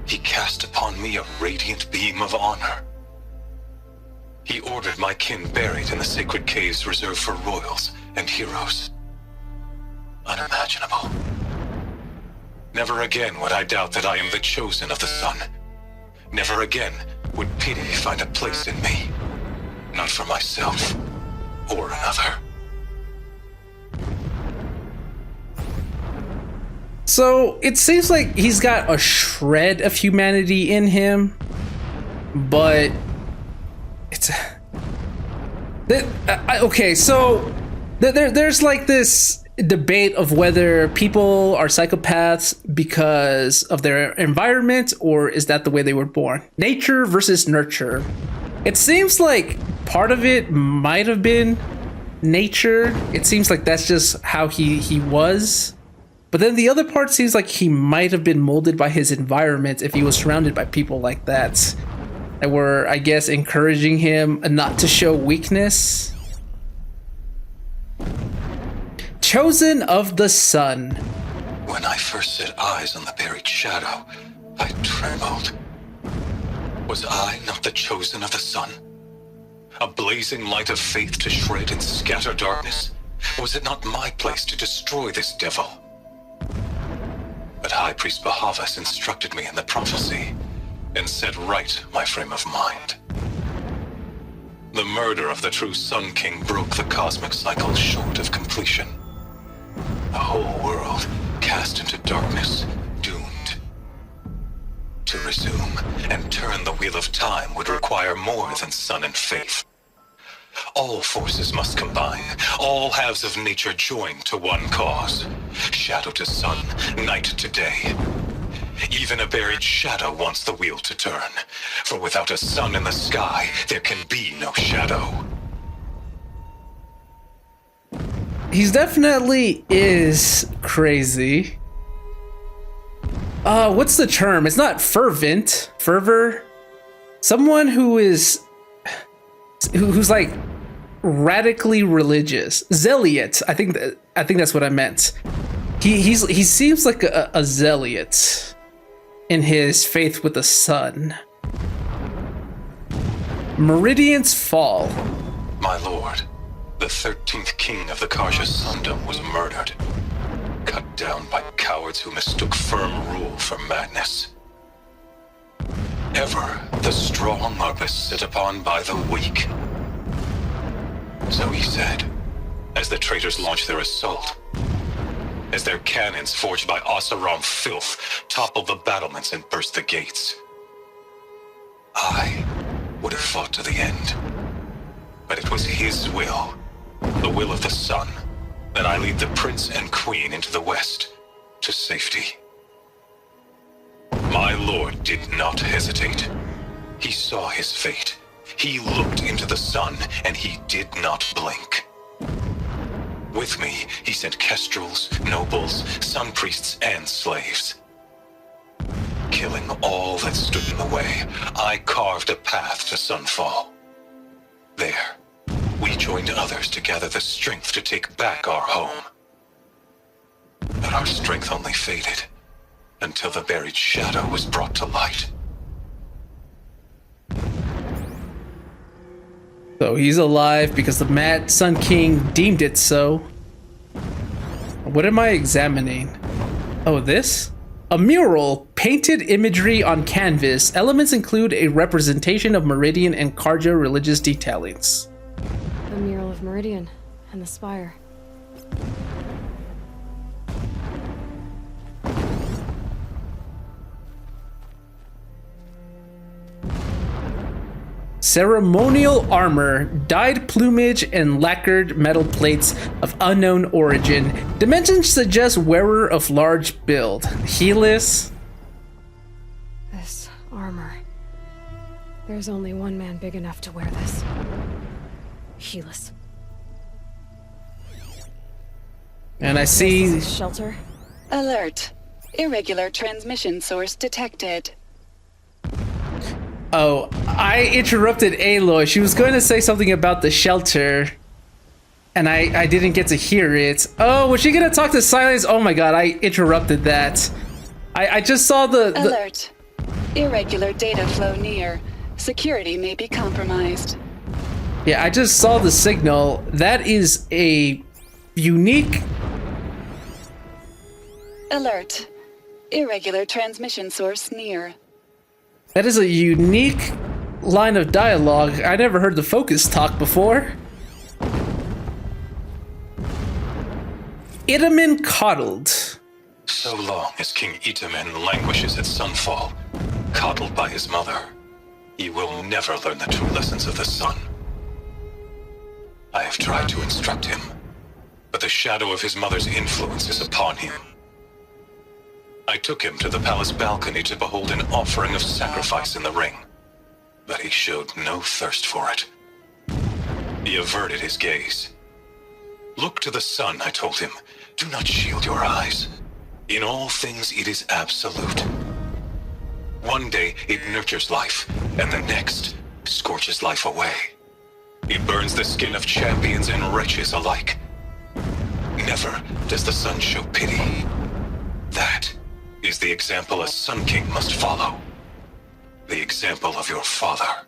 he cast upon me a radiant beam of honor. He ordered my kin buried in the sacred caves reserved for royals and heroes. Unimaginable. Never again would I doubt that I am the chosen of the sun. Never again would pity find a place in me, not for myself or another. So it seems like he's got a shred of humanity in him, but it's okay. So there's like this debate of whether people are psychopaths because of their environment, or is that the way they were born? Nature versus nurture. It seems like part of it might have been nature. It seems like that's just how he was. But then the other part seems like he might have been molded by his environment if he was surrounded by people like that were, I guess, encouraging him not to show weakness. Chosen of the Sun. When I first set eyes on the buried shadow, I trembled. Was I not the chosen of the sun? A blazing light of faith to shred and scatter darkness? Was it not my place to destroy this devil? But High Priest Bahavas instructed me in the prophecy and set right my frame of mind. The murder of the true Sun King broke the cosmic cycle short of completion. The whole world cast into darkness, doomed. To resume and turn the wheel of time would require more than sun and faith. All forces must combine, all halves of nature join to one cause. Shadow to sun, night to day. Even a buried shadow wants the wheel to turn, for without a sun in the sky, there can be no shadow. He definitely is crazy. What's the term? It's not fervent. Fervor? Someone who's like radically religious. Zealot. I think that's what I meant. He seems like a zealot in his faith with the sun. Meridian's fall. My lord, the 13th king of the Karja Sundom was murdered. Cut down by cowards who mistook firm rule for madness. Ever the strong are beset upon by the weak. So he said, as the traitors launched their assault, as their cannons forged by Oseram filth toppled the battlements and burst the gates. I would have fought to the end, but it was his will, the will of the sun, that I lead the prince and queen into the west, to safety. My lord did not hesitate. He saw his fate. He looked into the sun, and he did not blink. With me, he sent kestrels, nobles, sun priests, and slaves. Killing all that stood in the way, I carved a path to sunfall. There, we joined others to gather the strength to take back our home. But our strength only faded until the buried shadow was brought to light. So he's alive because the Mad Sun King deemed it so. What am I examining? Oh, this? A mural, painted imagery on canvas. Elements include a representation of Meridian and Karja religious detailings. A mural of Meridian and the spire. Ceremonial armor, dyed plumage, and lacquered metal plates of unknown origin. Dimensions suggest wearer of large build. Heelless. This armor. There's only one man big enough to wear this. Heelless. And I see... Shelter. Alert. Irregular transmission source detected. Oh, I interrupted Aloy. She was going to say something about the shelter, and I didn't get to hear it. Oh, was she going to talk to Silence? Oh my god, I interrupted that. I just saw the... Alert. Irregular data flow near. Security may be compromised. Yeah, I just saw the signal. That is a unique... Alert. Irregular transmission source near. That is a unique line of dialogue. I never heard the Focus talk before. Itamen coddled. So long as King Itamen languishes at Sunfall, coddled by his mother, he will never learn the true lessons of the sun. I have tried to instruct him, but the shadow of his mother's influence is upon him. I took him to the palace balcony to behold an offering of sacrifice in the ring, but he showed no thirst for it. He averted his gaze. Look to the sun, I told him. Do not shield your eyes. In all things it is absolute. One day it nurtures life, and the next scorches life away. It burns the skin of champions and wretches alike. Never does the sun show pity. That is the example a Sun King must follow. The example of your father.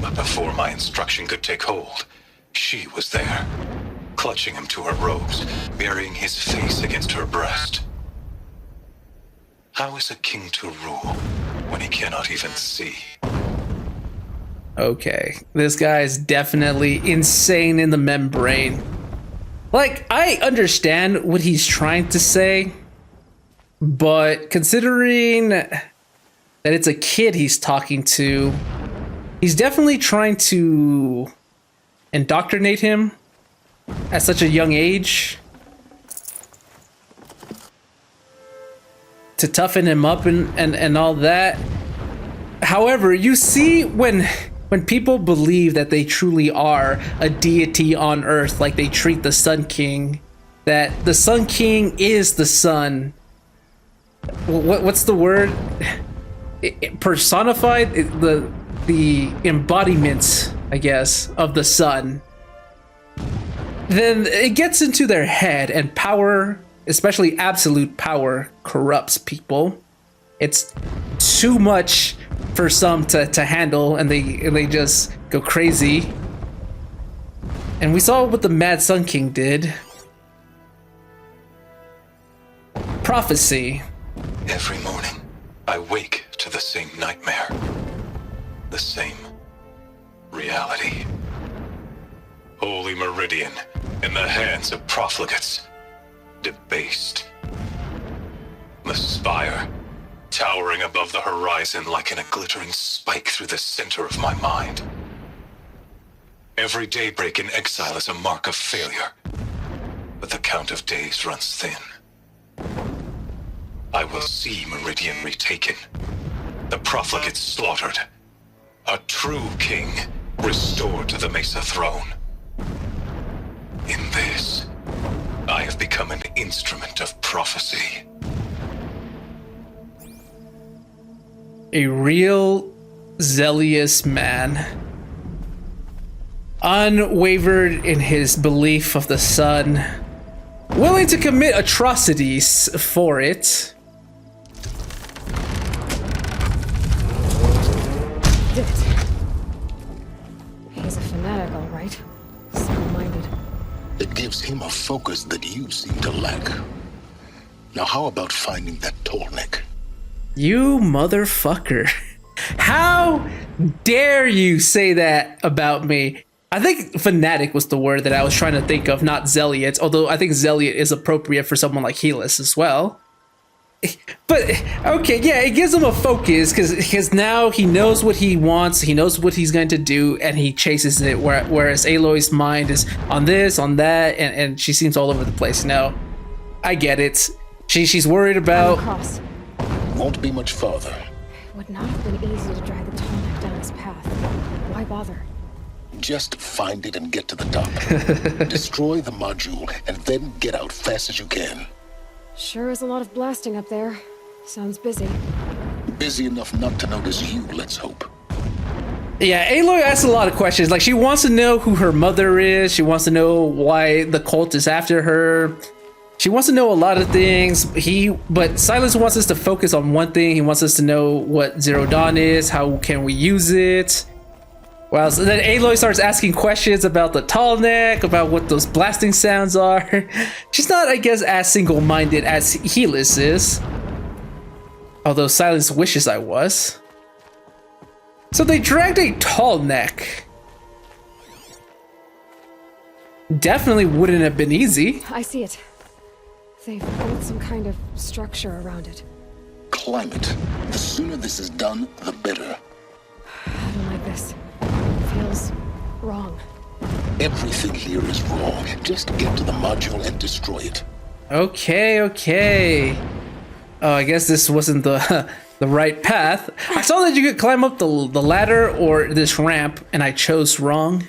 But before my instruction could take hold, she was there, clutching him to her robes, burying his face against her breast. How is a king to rule when he cannot even see? Okay, this guy is definitely insane in the membrane. Like, I understand what he's trying to say, but considering that it's a kid he's talking to, he's definitely trying to indoctrinate him at such a young age to toughen him up and all that. However, you see when people believe that they truly are a deity on Earth, like they treat the Sun King, that the Sun King is the sun. What's the word? Personified? The embodiment, I guess, of the sun. Then it gets into their head, and power, especially absolute power, corrupts people. It's too much for some to handle, and they just go crazy. And we saw what the Mad Sun King did. Prophecy. Every morning, I wake to the same nightmare. The same reality. Holy Meridian in the hands of profligates. Debased. The spire, towering above the horizon like a glittering spike through the center of my mind. Every daybreak in exile is a mark of failure, but the count of days runs thin. I will see Meridian retaken, the profligates slaughtered, a true king restored to the Mesa throne. In this, I have become an instrument of prophecy. A real zealous man. Unwavered in his belief of the sun. Willing to commit atrocities for it. Did it. He's a fanatic, all right. Single-minded. It gives him a focus that you seem to lack. Now how about finding that Tolnik? You motherfucker. How dare you say that about me? I think fanatic was the word that I was trying to think of, not zealot, although I think zealot is appropriate for someone like Helis as well. But, okay, yeah, it gives him a focus, because now he knows what he wants, he knows what he's going to do, and he chases it, whereas Aloy's mind is on this, on that, and she seems all over the place. No, I get it. She's worried about... Won't be much farther. It would not have been easy to drag the Tolnik down his path. Why bother? Just find it and get to the top. Destroy the module, and then get out fast as you can. Sure is a lot of blasting up there. Sounds busy. Busy enough not to notice you, let's hope. Yeah, Aloy asks a lot of questions. Like, she wants to know who her mother is. She wants to know why the cult is after her. She wants to know a lot of things. But Silence wants us to focus on one thing. He wants us to know what Zero Dawn is. How can we use it? Wow, so then Aloy starts asking questions about the tall neck, about what those blasting sounds are. She's not, I guess, as single-minded as Helis is. Although Silence wishes I was. So they dragged a tall neck. Definitely wouldn't have been easy. I see it. They've built some kind of structure around it. Climate. The sooner this is done, the better. I don't like this. It feels wrong. Everything here is wrong. Just get to the module and destroy it. Okay. Oh, I guess this wasn't the the right path. I saw that you could climb up the ladder or this ramp, and I chose wrong.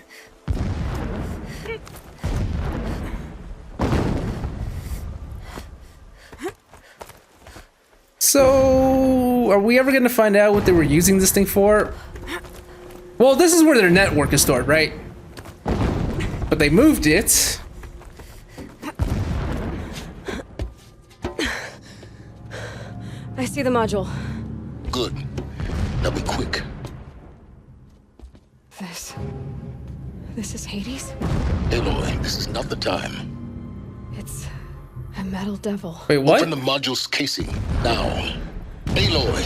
So, are we ever gonna find out what they were using this thing for? Well, this is where their network is stored, right? But they moved it. I see the module. Good. Now be quick. This is Hades? Aloy, this is not the time. It's a metal devil. Wait, what? Open the module's casing, now. Aloy,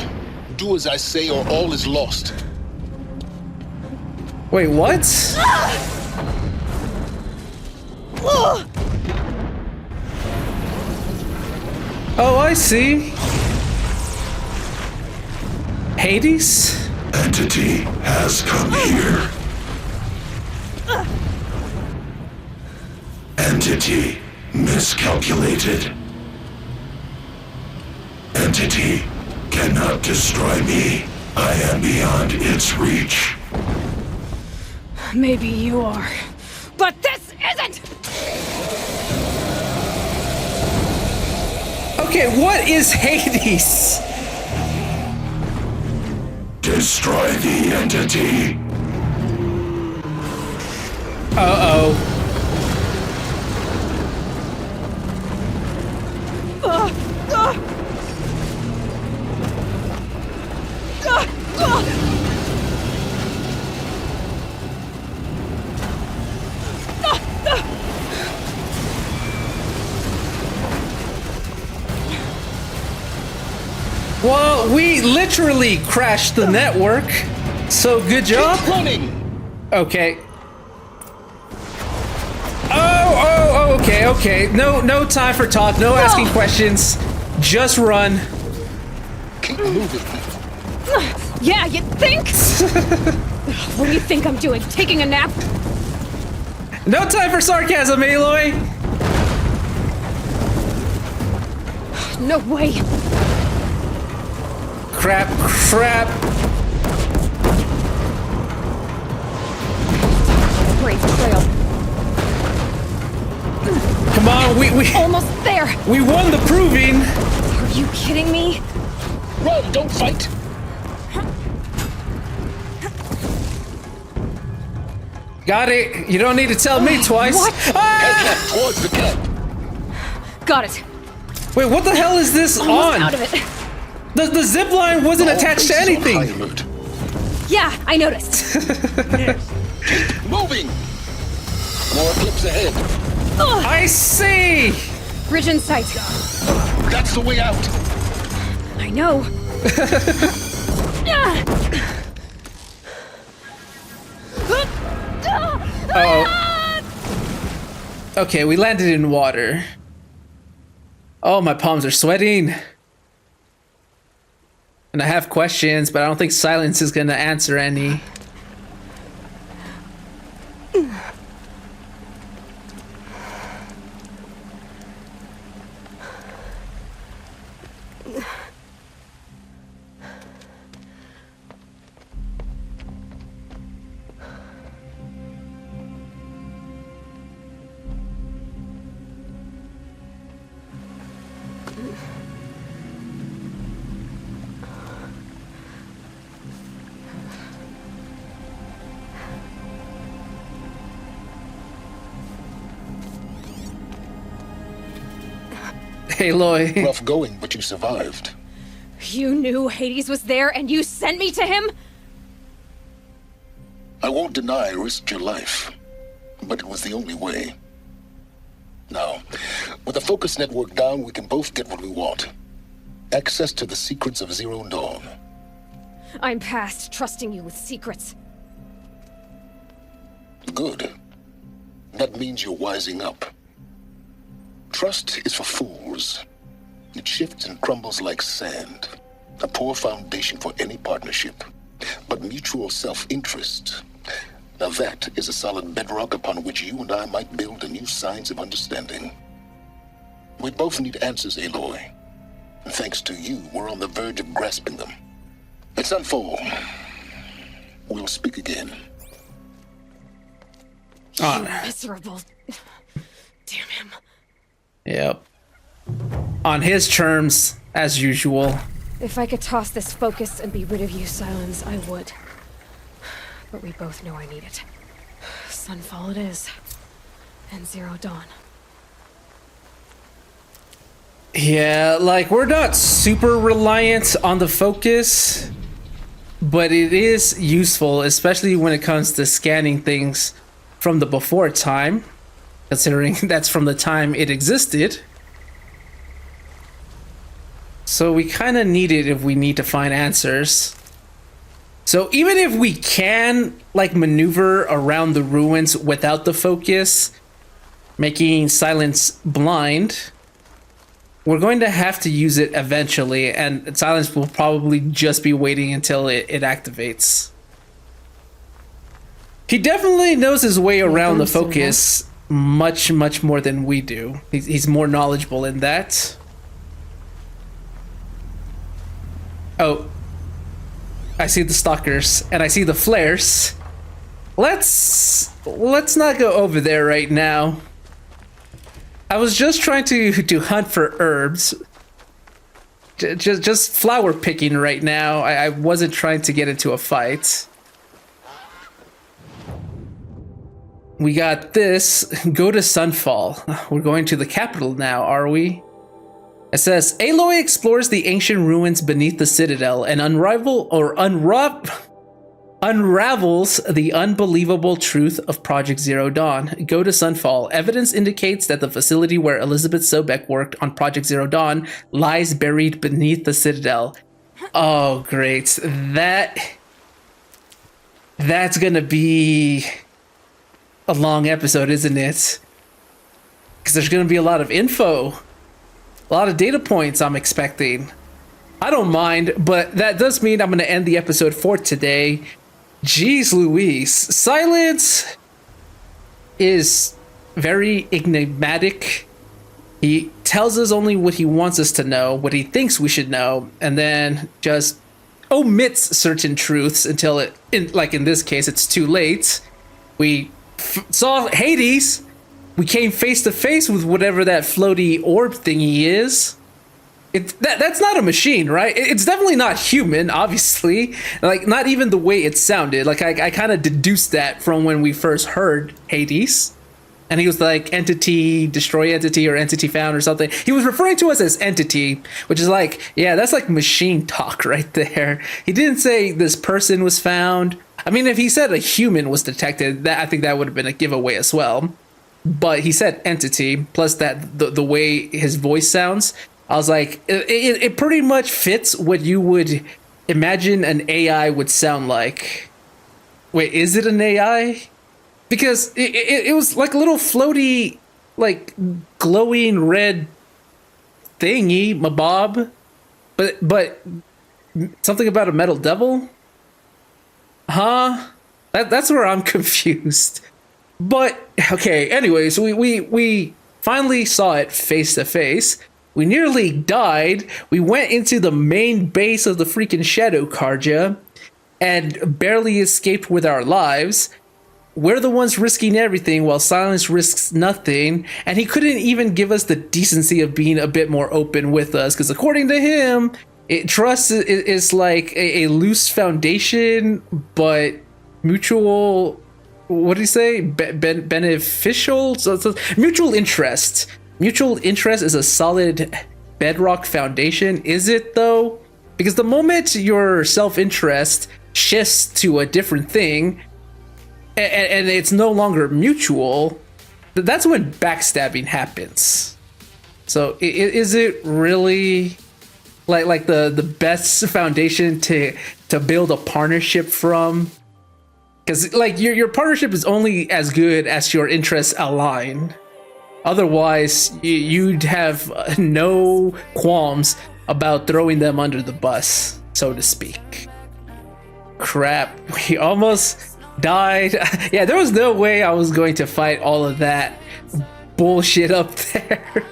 do as I say or all is lost. Wait, what? Oh, I see. Hades? Entity has come here. Entity miscalculated. Entity cannot destroy me. I am beyond its reach. Maybe you are, but this isn't! Okay, what is Hades? Destroy the entity. Uh-oh. Well, we literally crashed the network, so good job. Keep running. Okay. Oh, okay. No time for talk, no asking questions. Just run. Keep moving. Yeah, you think? What do you think I'm doing? Taking a nap? No time for sarcasm, Aloy. No way. Crap. Great trail. Come on, we Almost there. We won the proving. Are you kidding me? Run, don't fight. Got it. You don't need to tell me twice. What? Head left towards the camp. Got it. Wait, what the hell is this Almost on? out of it. The zip line wasn't attached to anything. Yeah, I noticed. Keep moving. More clips ahead. I see. Bridge in sight. That's the way out. I know. Oh. Okay, we landed in water. Oh, my palms are sweating. And I have questions, but I don't think Silence is gonna answer any. Aloy. Rough going, but you survived. You knew Hades was there and you sent me to him? I won't deny I risked your life, but it was the only way. Now, with the focus network down, we can both get what we want. Access to the secrets of Zero Dawn. I'm past trusting you with secrets. Good. That means you're wising up. Trust is for fools. It shifts and crumbles like sand. A poor foundation for any partnership. But mutual self-interest, now that is a solid bedrock upon which you and I might build a new science of understanding. We both need answers, Aloy. And thanks to you, we're on the verge of grasping them. At Sunfall, we'll speak again. You miserable. Damn him. Yep. On his terms, as usual. If I could toss this focus and be rid of you, Silence, I would. But we both know I need it. Sunfall it is. And Zero Dawn. Yeah, like, we're not super reliant on the focus, but it is useful, especially when it comes to scanning things from the before time, considering that's from the time it existed. So we kind of need it if we need to find answers. So even if we can, like, maneuver around the ruins without the focus, making Silence blind, we're going to have to use it eventually, and Silence will probably just be waiting until it activates. He definitely knows his way around the focus much more than we do. He's more knowledgeable in that. Oh, I see the stalkers and I see the flares. Let's not go over there right now. I was just trying to hunt for herbs. Just flower picking right now. I wasn't trying to get into a fight. We got this. Go to Sunfall. We're going to the capital now, are we? It says, Aloy explores the ancient ruins beneath the citadel and unravels the unbelievable truth of Project Zero Dawn. Go to Sunfall. Evidence indicates that the facility where Elizabeth Sobek worked on Project Zero Dawn lies buried beneath the citadel. Oh, great. That's gonna be a long episode, isn't it? Because there's gonna be a lot of info. A lot of data points I'm expecting. I don't mind, but that does mean I'm going to end the episode for today. Jeez Louise. Silence is very enigmatic. He tells us only what he wants us to know, what he thinks we should know, and then just omits certain truths until like in this case, it's too late. We saw Hades. We came face to face with whatever that floaty orb thingy is. That's not a machine, right? It's definitely not human, obviously. Like, not even the way it sounded. Like, I kind of deduced that from when we first heard Hades. And he was like, entity, destroy entity, or entity found, or something. He was referring to us as entity, which is like, yeah, that's like machine talk right there. He didn't say this person was found. I mean, if he said a human was detected, I think that would have been a giveaway as well. But he said entity, plus that the way his voice sounds, I was like, it pretty much fits what you would imagine an AI would sound like. Wait, is it an AI? Because it was like a little floaty, like glowing red thingy, mabob, but something about a metal devil? Huh? That's where I'm confused. But, okay, anyways, we finally saw it face to face. We nearly died. We went into the main base of the freaking Shadow Carja and barely escaped with our lives. we're the ones risking everything while Silence risks nothing, and he couldn't even give us the decency of being a bit more open with us, because according to him, trust is like a loose foundation, but mutual, what did he say? Beneficial? So mutual interest. Mutual interest is a solid bedrock foundation. Is it though? Because the moment your self-interest shifts to a different thing, and it's no longer mutual, that's when backstabbing happens. So is it really like the best foundation to build a partnership from? Because like your partnership is only as good as your interests align. Otherwise, you'd have no qualms about throwing them under the bus, so to speak. Crap, we almost died. Yeah, there was no way I was going to fight all of that bullshit up there.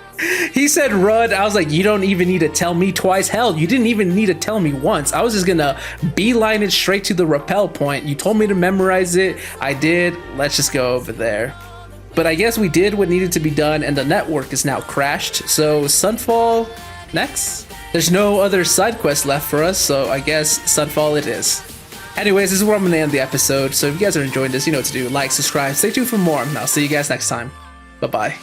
He said run. I was like, you don't even need to tell me twice. Hell, you didn't even need to tell me once. I was just gonna beeline it straight to the rappel point. You told me to memorize it. I did. Let's just go over there. But I guess we did what needed to be done, and the network is now crashed. So Sunfall next? There's no other side quest left for us, so I guess Sunfall it is. Anyways, this is where I'm gonna end the episode. So if you guys are enjoying this, you know what to do. Like, subscribe, stay tuned for more, and I'll see you guys next time. Bye-bye.